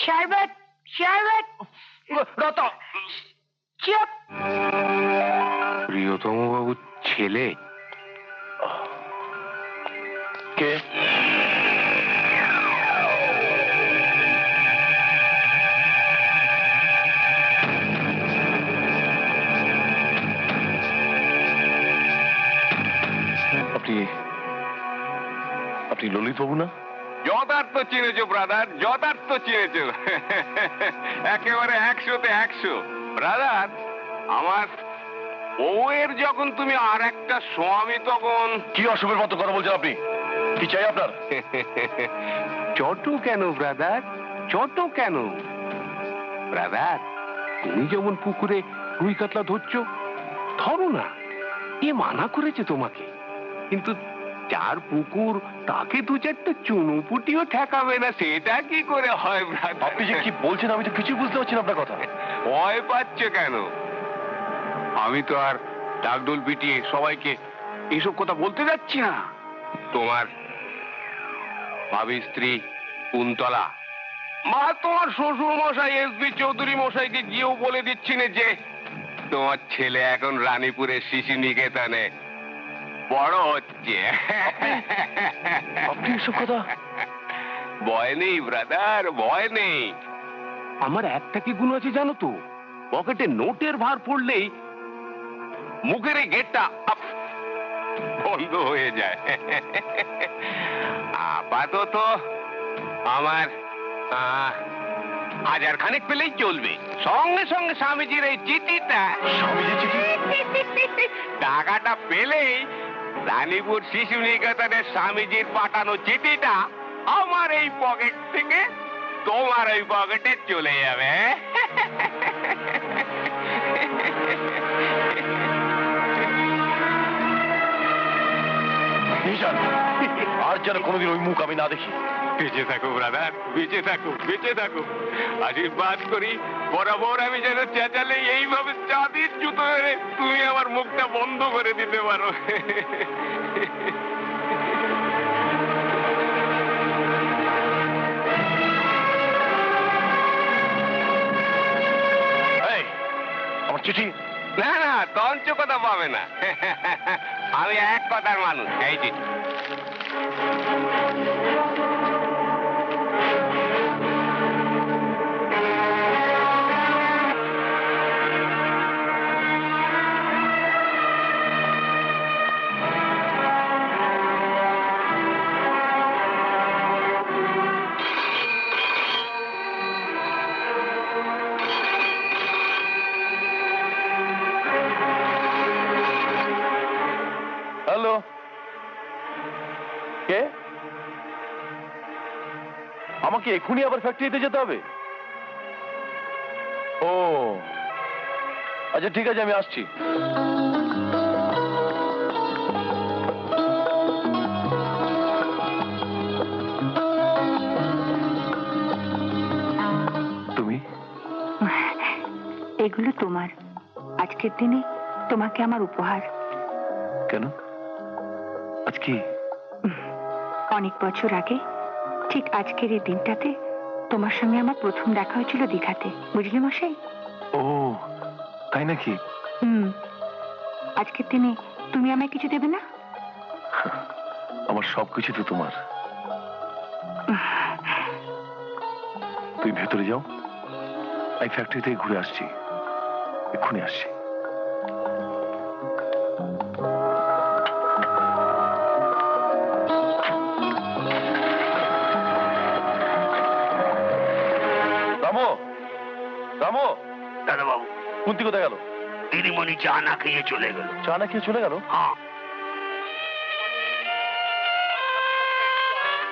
শরবত শরবত। রতন, চুপ। প্রিয়তম বাবুর ছেলে কে? আপনি ললিত বাবু না? যথার্থ চিনেছো ব্রাদার, যথার্থ চিনেছো। একেবারে 100-তে 100। ব্রাদার, আমার বউয়ের যখন তুমি আর একটা স্বামী তখন কি অশুভের মতো কথা বলছেন আপনি? কি চাই আপনার? ছোট কেন ব্রাদার, ছোট কেন? ব্রাদার, তুমি যেমন পুকুরে রুই কাতলা ধরছো, ধরো না, এ মানা করেছে তোমাকে। কিন্তু যার পুকুর তাকে 2-4টা চুনুপুটিও ঠেকাবে না, সেটা কি করে হয় ব্রাদার? আপনি যে কি বলছেন আমি তো কিছু বুঝতে পারছি না আপনার কথা। ভয় পাচ্ছ কেন? আমি তো আর ডাকডোল পিটিয়ে সবাইকে এসব কথা বলতে যাচ্ছি না। তোমার ভাবি স্ত্রী কুন্তলা, মা তোমার শ্বশুর মশাই এসবি চৌধুরী মশাইকে গিয়েও বলে দিচ্ছি না যে তোমার ছেলে এখন রানীপুরের শিশু নিকেতনে বড় হচ্ছে। আপনি এসব কথা? ভয় নেই ব্রাদার, ভয় নেই। আমার একটা কি গুণ আছে জানো তো? পকেটে নোটের ভার পড়লেই মুখের এই গেটটা বন্ধ হয়ে যায়। আপাতত আমার 1000 খানেক পেলেই চলবে। সঙ্গে সঙ্গে স্বামীজির এই চিঠিটা, স্বামীজির চিঠি? টাকাটা পেলেই রানীপুর শিশু নিকেতনের স্বামীজির পাঠানো চিঠিটা আমার এই পকেট থেকে তোমার ওই পকেটে চলে যাবে। নিশান, আর যেন কোনোদিন ওই মুখ আমি না দেখি। বেঁচে থাকো ব্রাদার, বেঁচে থাকো, বেঁচে থাকো। আশীর্বাদ করি বরাবর আমি যেন চেঁচালে এইভাবে চাঁদির জুতো ধরে তুমি আমার মুখটা বন্ধ করে দিতে পারো। এই, আমার চিঠি? না না, তঞ্চ কথা পাবে না। আমি এক কথার মানুষ। এই যে হ্যালো, কে? আমাকে এখনই আবার ফ্যাক্টরিতে যেতে হবে? ও আচ্ছা, ঠিক আছে, আমি আসছি। তুমি? এগুলো তোমার। আজকের দিনে তোমাকে আমার উপহার। কেন? আজ কি? অনেক বছর আগে ঠিক আজকের এই দিনটাতে তোমার সঙ্গে আমার প্রথম দেখা হয়েছিল দীঘাতে, বুঝলে মশাই? ও তাই নাকি? আজকের দিনে তুমি আমায় কিছু দেবে না? আমার সবকিছু তো তোমার। তুই ভেতরে যাও, এই ফ্যাক্টরি থেকে ঘুরে আসছি, এক্ষুনি আসছি। রামু, রামু, দাদা বাবু, কুন্তি কোথায় গেল? দিদিমণি চা না খেয়ে চলে গেল। চা না খেয়ে চলে গেল?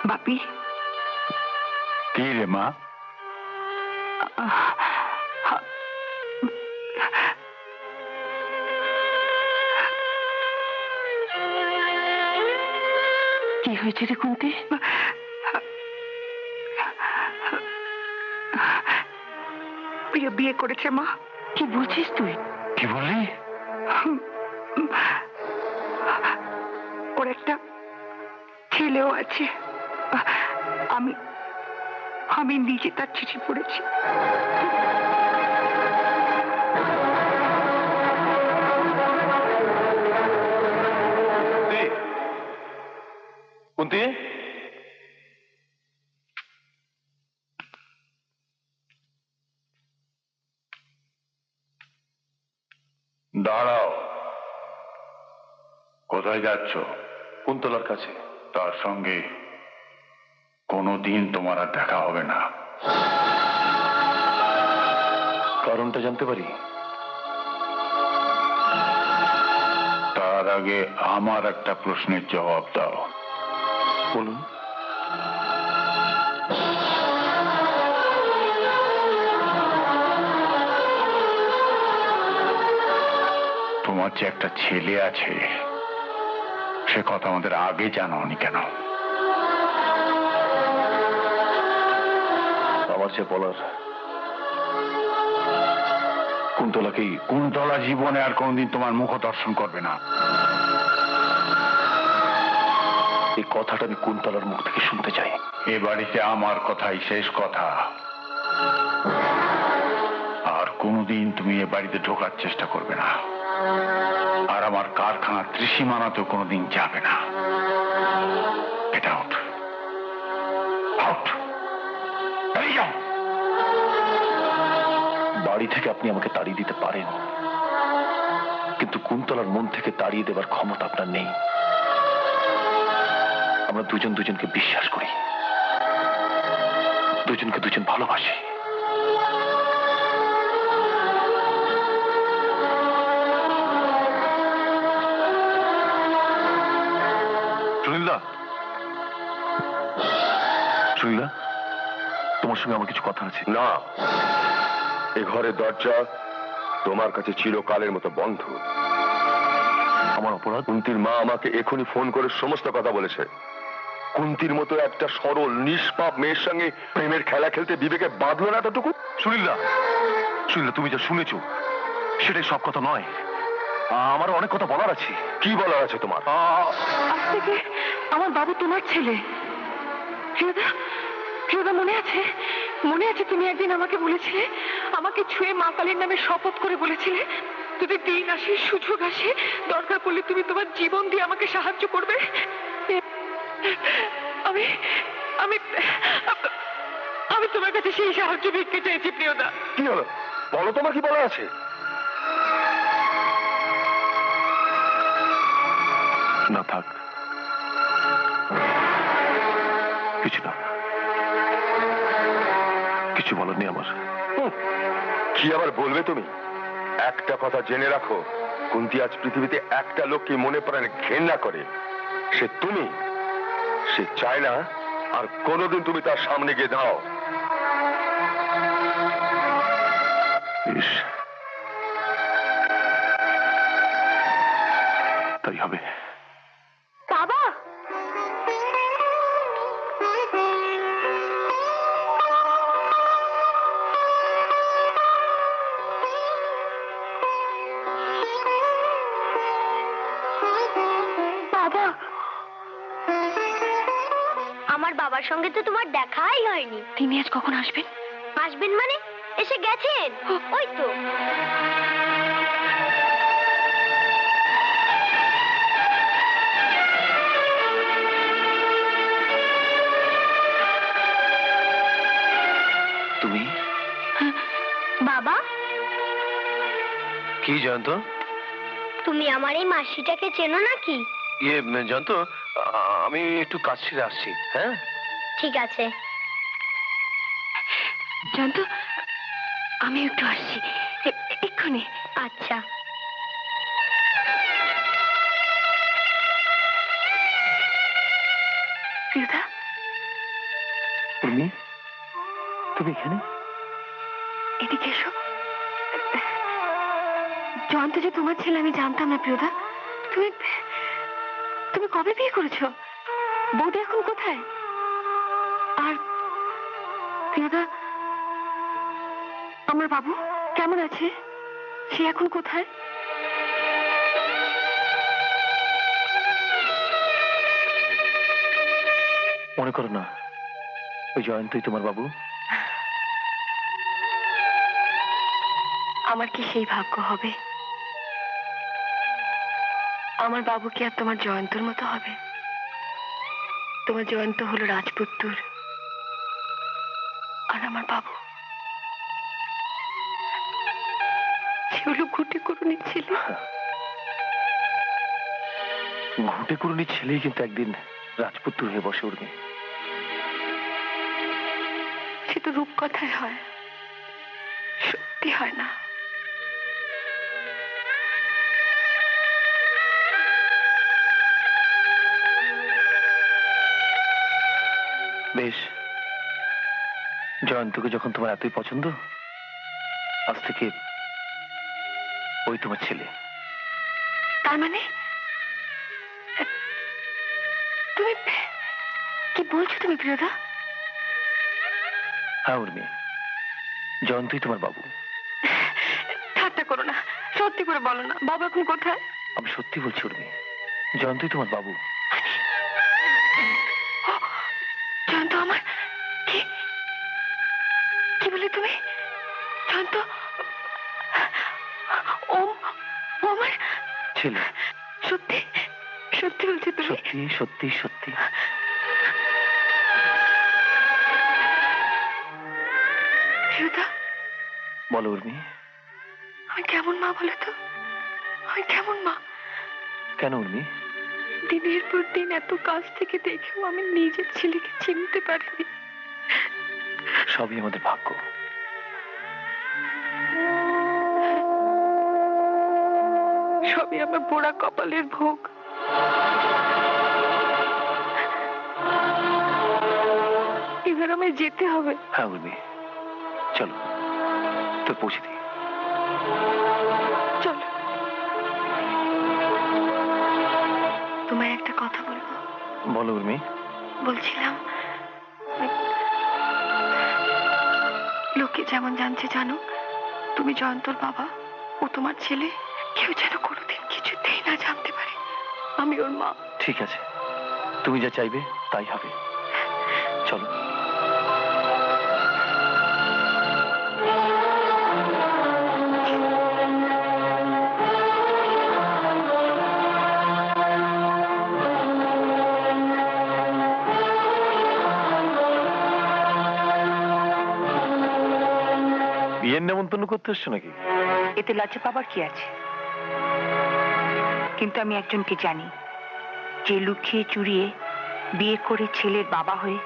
বাপি, কি রে মা? কি হয়েছে রে কুন্তি? প্রিয় বিয়ে করেছে মা। কি বলছিস তুই? কি বললি? ওর একটা ছেলেও আছে। আমি আমি নিজে তার চিঠি পড়েছি। কুন্তি, দাঁড়াও, কোথায় যাচ্ছ? কুন্তলার কাছে। তার সঙ্গে কোনোদিন তোমার আর দেখা হবে না। কারণটা জানতে পারি? তার আগে আমার একটা প্রশ্নের জবাব দাও। বলুন। তোমার যে একটা ছেলে আছে সে কথা আমাদের আগে জানাওনি কেন? আমার যে বলার, কুন্তলাকেই। কুন্তলা জীবনে আর কোনদিন তোমার মুখ দর্শন করবে না। এই কথাটা আমি কুন্তলার মুখ থেকে শুনতে চাই। এ বাড়িতে আমার কথাই শেষ কথা। আর কোনোদিন তুমি এ বাড়িতে ঢোকার চেষ্টা করবে না, আর আমার কারখানার ত্রিসীমানাতেও কোনোদিন যাবে না। গেট আউট, আউট, বেরিয়ে যাও। বাড়ি থেকে আপনি আমাকে তাড়িয়ে দিতে পারেন, কিন্তু কুন্তলার মন থেকে তাড়িয়ে দেবার ক্ষমতা আপনার নেই। আমরা দুজন দুজনকে বিশ্বাস করি, দুজনকে দুজন ভালোবাসি। সুনীলদা, সুনীলদা, তোমার সঙ্গে আমার কিছু কথা আছে। না, এ ঘরের দরজা তোমার কাছে চিরকালের মতো বন্ধ। আমার অপরাধ? কুন্তির মা আমাকে এখনই ফোন করে সমস্ত কথা বলেছে। কুন্তির মতো একটা সরল নিষ্পাপ মেয়ের সঙ্গে প্রেমের খেলা খেলতে বিবেকে বাঁধলো না এতটুকু? সুনীলদা, সুনীলদা, তুমি যা শুনেছো সেটাই সব কথা নয়। আমার অনেক কথা বলার আছে। কি বলার আছে তোমার? আজ থেকে আমার বাবু তোমার ছেলে। প্রিয়দা, প্রিয়দা, মনে আছে? মনে আছে তুমি একদিন আমাকে বলেছিলে, আমাকে ছুঁয়ে মা কালীর নামে শপথ করে বলেছিলে, যদি দিন আসে, সুযোগ আসে, দরকার পড়লে তুমি তোমার জীবন দিয়ে আমাকে সাহায্য করবে। আমি আমি আমি তোমার কাছে সেই সাহায্য ভিক্ষে চাইছি প্রিয়দা। কি হলো বলো, তোমার কি বলার আছে? না, থাক, কিছু না, কিছু বলার নেই আমার। কি আবার বলবে তুমি? একটা কথা জেনে রাখো, কুন্তি আজ পৃথিবীতে একটা লোককে মনে প্রাণে ঘেন্না করে, সে তুমি। সে চায় না আর কোনোদিন তুমি তার সামনে গিয়ে দাও। ইস, তাই হবে। বাবা, বাবা, আমার বাবার সঙ্গে তো তোমার দেখাই হয়নি। তিনি আজ কখন আসবেন? আসবেন মানে? এসে গেছেন, ওই তো। তুমি বাবা, কি জয়ন্ত? তুমি আমার এই মাসিটাকে চেনো নাকি? জয়ন্ত, আমি একটু কাজ ছেড়ে আসছি। হ্যাঁ, ঠিক আছে। জানতো, আমি একটু আসছি এক্ষুনি। আচ্ছা। প্রিয়দা, তুমি তুমি এখানে? এদিকে এসো। জয়ন্ত যে তোমার ছেলে আমি জানতাম না প্রিয়দা। তুমি তুমি কবে বিয়ে করেছো? বৌদি এখন কোথায়? আর প্রিয়দা, আমার বাবু কেমন আছে? সে এখন কোথায়? মনে করো না ওই জয়ন্তই তোমার বাবু। আমার কি সেই ভাগ্য হবে? আমার বাবু কি আর তোমার জয়ন্তর মতো হবে? তোমার জয়ন্ত হলো রাজপুত্তুর, আর আমার বাবু সে হলো ঘুটে কুড়ুনির ছেলে। ঘুটে কুড়ুনির ছেলেই কিন্তু একদিন রাজপুত্র হয়ে বসে উঠবে। সে তো রূপকথায় হয়, সত্যি হয় না। বেশ, জয়ন্তকে যখন তোমার এতই পছন্দ, আজ থেকে ওই তোমার ছেলে। তার মানে তুমি কি বলছো তুমি প্রিয়দা? হ্যাঁ উর্মি, জয়ন্তই তোমার বাবু। ঠাট্টা করো না, সত্যি করে বলো না, বাবু এখন কোথায়? আমি সত্যি বলছি উর্মি, জয়ন্তই তোমার বাবু। জয়ন্ত আমার? কি কি বলে তুমি? জয়ন্ত ও আমার ছেলে? সত্যি সত্যি বলছি তুমি? সত্যি সত্যি সত্যি। প্রিয়দা, বলো উর্মি, আমি কেমন মা বলো তো? আমি কেমন মা? কেন উর্মি? দিনের পর দিন এত কাছ থেকে দেখেও আমি নিজের ছেলেকে চিনতে পারিনি। সবই আমাদের ভাগ্য। সবই আমার পোড়া কপালের ভোগ। এবার আমায় যেতে হবে। হ্যাঁ উর্মি, চলো তো পৌঁছে দিই। চলো। তোমায় একটা কথা বলবো। বলো উর্মি। বলছিলাম, লোকে যেমন জানছে জানো, তুমি জয়ন্তর বাবা, ও তোমার ছেলে। কেউ যেন কোনোদিন কিছুতেই না জানতে পারে আমি ওর মা। ঠিক আছে, তুমি যা চাইবে তাই হবে। চলো। বিয়ের নেমন্তন্ন করতে এসছো নাকি? এতে লজ্জা পাবার কি আছে? কিন্তু আমি একজনকে জানি, যে লুকিয়ে চুরিয়ে বিয়ে করে ছেলের বাবা হয়ে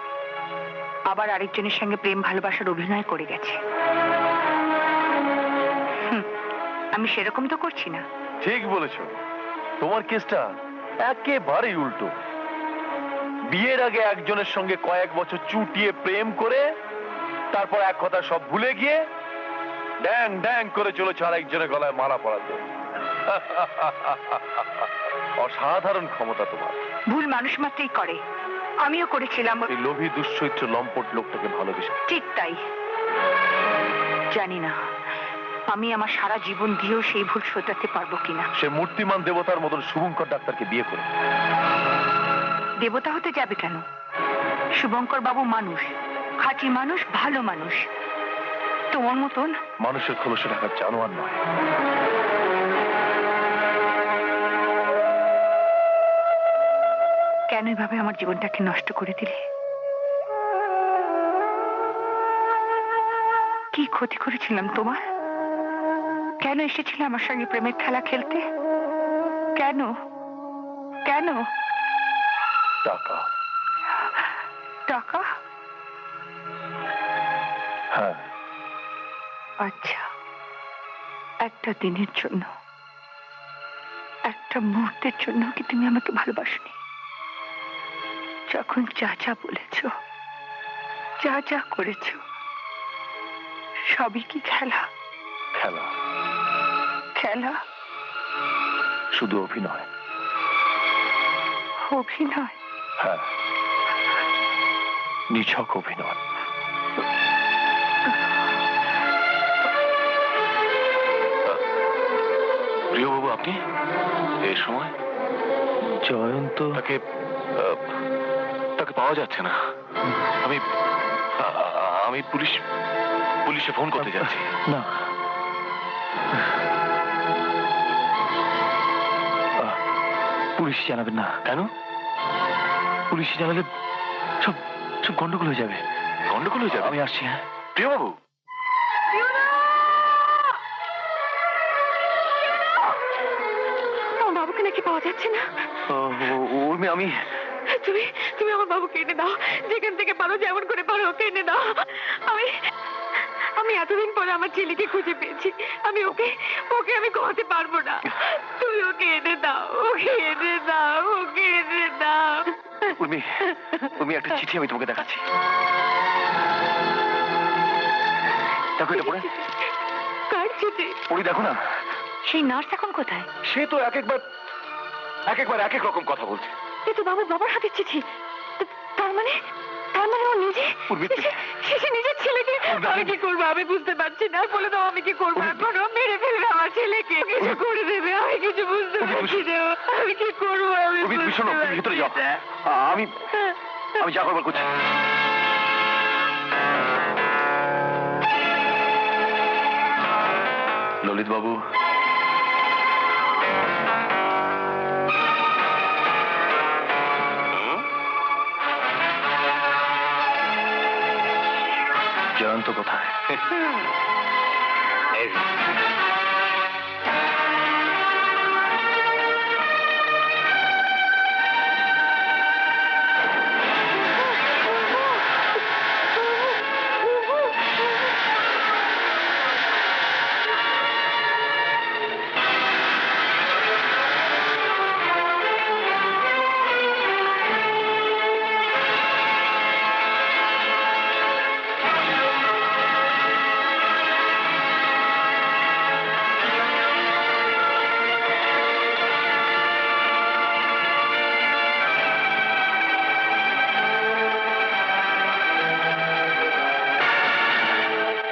আবার আরেকজনের সঙ্গে প্রেম ভালোবাসার অভিনয় করে গেছে। আমি সেরকম তো করছি না। ঠিক বলেছ, তোমার কেসটা একেবারেই উল্টো। বিয়ের আগে একজনের সঙ্গে কয়েক বছর চুটিয়ে প্রেম করে তারপর এক কথা সব ভুলে গিয়ে ড্যাং ড্যাং করে চলেছে আরেকজনের গলায় মালা পরাতে। অসাধারণ ক্ষমতা তোমার। ভুল মানুষ মাত্রই করে, আমিও করেছিলাম। এই লোভী দুশ্চরিত্র লম্পট লোকটাকে ভালোবেসে। ঠিক তাই। জানি না আমি আমার সারা জীবন দিয়েও সেই ভুল শোধরাতে পারবো কিনা। সে মূর্তিমান দেবতার মতন শুভঙ্কর ডাক্তারকে বিয়ে করে। দেবতা হতে যাবে কেন? শুভঙ্কর বাবু মানুষ, খাঁটি মানুষ, ভালো মানুষ, তোমার মতন মানুষের খোলসে ঢাকার জানোয়ার নয়। কেন এভাবে আমার জীবনটাকে নষ্ট করে দিলে? কি ক্ষতি করেছিলাম তোমার? কেন এসেছিলে আমার সঙ্গে প্রেমের খেলা খেলতে? কেন কেন? টাকা। টাকা? হ্যাঁ। আচ্ছা, একটা দিনের জন্য, একটা মুহূর্তের জন্য কি তুমি আমাকে ভালোবাসনি? যখন যা যা বলেছ, যা যা করেছ, সবই কি খেলা? খেলা, খেলা, শুধু অভিনয়। অভিনয়? হ্যাঁ, নিছক অভিনয়। প্রিয়বাবু, আপনি এই সময়? জয়ন্ত তাকে পাওয়া যাচ্ছে না। আমি পুলিশে ফোন করতে যাচ্ছি। না, পুলিশ জানাবেন না। কেন? পুলিশ জানালে সব সব গন্ডগোল হয়ে যাবে। গন্ডগোল হয়ে যাবে? আমি আসছি। হ্যাঁ, প্রিয়বাবু। আমার বাবুকে নাকি পাওয়া যাচ্ছে না। উর্মি, আমি তুমি তুমি আমার বাবুকে এনে দাও, যেখান থেকে পারো, যেমন করে পারো ওকে এনে দাও। আমি আমি এতদিন পরে আমার ছেলেকে খুঁজে পেয়েছি। আমি ওকে ওকে আমি কমাতে পারবো না। তুমি ওকে এনে দাও, ওকে এনে দাও, ওকে এনে দাও। উর্মি, উর্মি, একটা চিঠি আমি তোমাকে দেখাচ্ছি। দেখো এটা পড়ে। কার চিঠি? পড়ি, দেখো না। সেই নার্স এখন কোথায়? সে তো এক একবার এক এক রকম কথা বলছে। এ তো বাবার হাতের চিঠি। তার মানে ও নিজে সে নিজের ছেলেকে। আমি কি করবো আমি বুঝতে পারছি না। বলে দাও আমি কি করবো এখন? মেরে ফেলবে আমার ছেলেকে, কিছু করে দেবে। আমি কিছু বুঝতে পারছি না। আমি কি করবো? আমি শোনো, ভিতরে যাও। আমি যা করবার করছি। ললিত বাবু, জয়ন্ত কোথায়?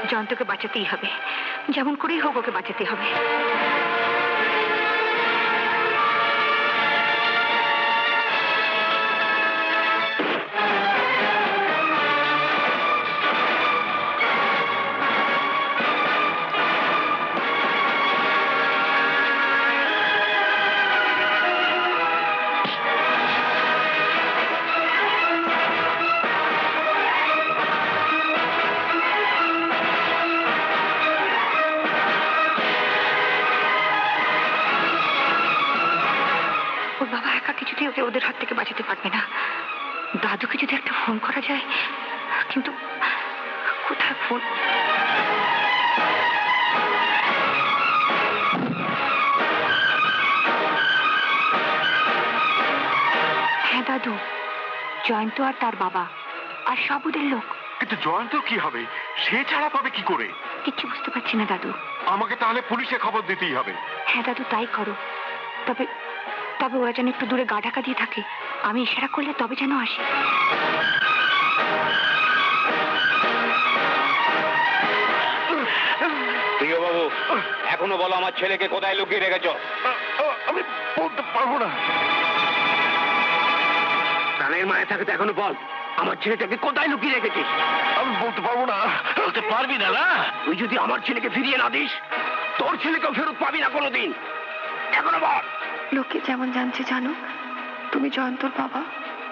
জয়ন্তকে বাঁচাতেই হবে, যেমন করেই হোক ওকে বাঁচাতে হবে। ওর বাবা একা কিছুতেই ওকে ওদের হাত থেকে বাঁচাতে পারবে না। দাদুকে যদি একটা ফোন করা যায়, কিন্তু কোথায় ফোন? হ্যাঁ দাদু, জয়ন্ত আর তার বাবা আর সব ওদের লোক। কিন্তু জয়ন্ত কি হবে? সে ছাড়া পাবে কি করে? কিচ্ছু বুঝতে পারছি না দাদু। আমাকে তাহলে পুলিশে খবর দিতেই হবে। হ্যাঁ দাদু, তাই করো। তবে তবে ওরা যেন একটু দূরে গা ঢাকা দিয়ে থাকে। আমি ইশারা করলে তবে যেন আসে। প্রিয়বাবু, এখনো বলো আমার ছেলেকে কোথায় লুকিয়ে রেখেছ? আমি বলতে পারবো না। প্রাণের মায়ের থাকতে এখনো বল, আমার ছেলেটাকে কোথায় লুকিয়ে রেখেছিস? আমি বলতে পারবো না। বলতে পারবি না? না, তুই যদি আমার ছেলেকে ফিরিয়ে না দিস, তোর ছেলেকেও ফেরত পাবি না কোনোদিন। এখনো বল। লোকে যেমন জানছে জানো, তুমি জয়ন্তর বাবা,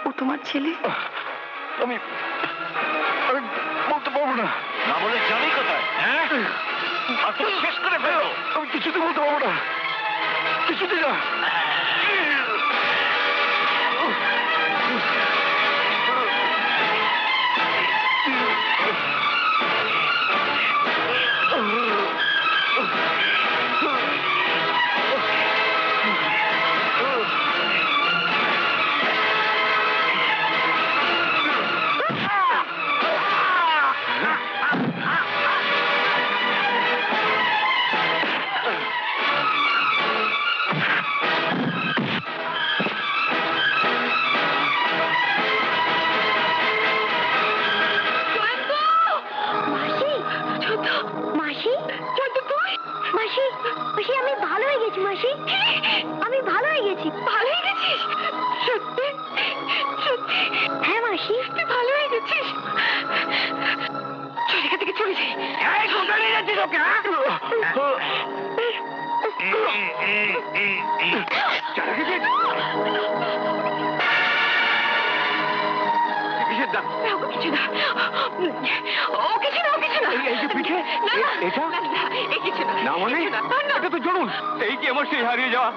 ও তোমার ছেলে। আমি বলতে পারবো না। না বলে জানি কোথায়? হ্যাঁ, শেষ করে ফেলো। আমি কিছুতে বলতে পারবো না, কিছুতে না। গেছি মাসি, আমি ভালো হয়ে গেছি। ভালো হয়ে গেছিস? সত্যি সত্যি? হ্যাঁ মাসি, তুই ভালো হয়ে গেছিস? চল এখান থেকে চলে যাই। এই কোথায় নিয়ে যাচ্ছিস ওকে, হ্যাঁ? কিসের দাম? না, ও কিছু না, ও কিছু না, ও কিছু না। এই যে পিঠে, না, না, এটা? না, না, এ কিছু না, না মানে? কিছু না, না। এটা তো জরুন। এই কি আমার সেই হারিয়ে যাওয়া?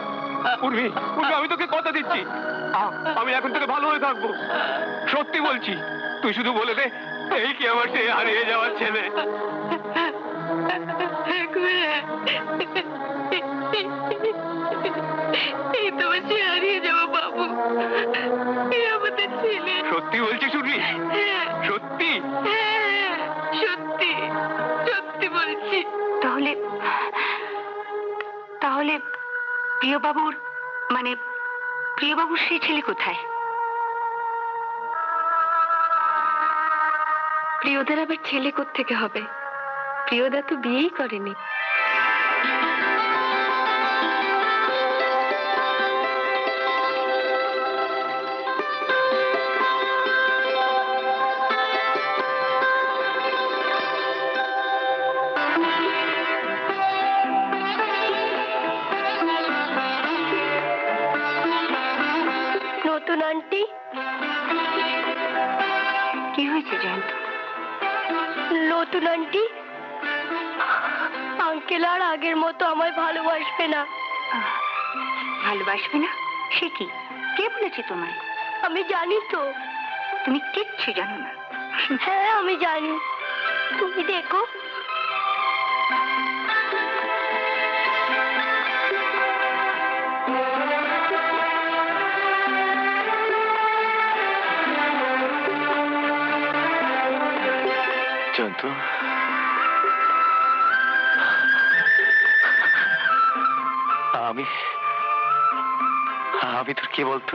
উর্মি, উর্মি, আমি তোকে কথা দিচ্ছি, আমি এখন থেকে ভালো হয়ে থাকবো। সত্যি বলছি, তুই শুধু বলে দে, এই কি আমার সেই হারিয়ে যাওয়ার ছেলে। এই তোমার সে হারিয়ে যাবো বাবু, এই আমাদের ছেলে। সত্যি বলছিস উর্মি? হ্যাঁ, সত্যি? হ্যাঁ, সত্যি সত্যি বলছি। তাহলে তাহলে প্রিয়বাবুর মানে প্রিয়বাবুর সেই ছেলে কোথায়? প্রিয়দার আবার ছেলে কোত্থেকে হবে? প্রিয়দা তো বিয়েই করেনি। নতুন আন্টি, কি হয়েছে জয়ন্ত? নতুন আন্টি, আঙ্কেল আর আগের মতো আমায় ভালোবাসবে না। ভালোবাসবে না? সে কি? কে বলেছে তোমায়? আমি জানি তো। তুমি কিচ্ছু জানো না। হ্যাঁ আমি জানি, তুমি দেখো। জয়ন্ত, আমি আমি তোর কে বলতো?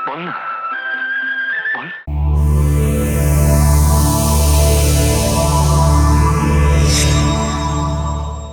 বল না, বল।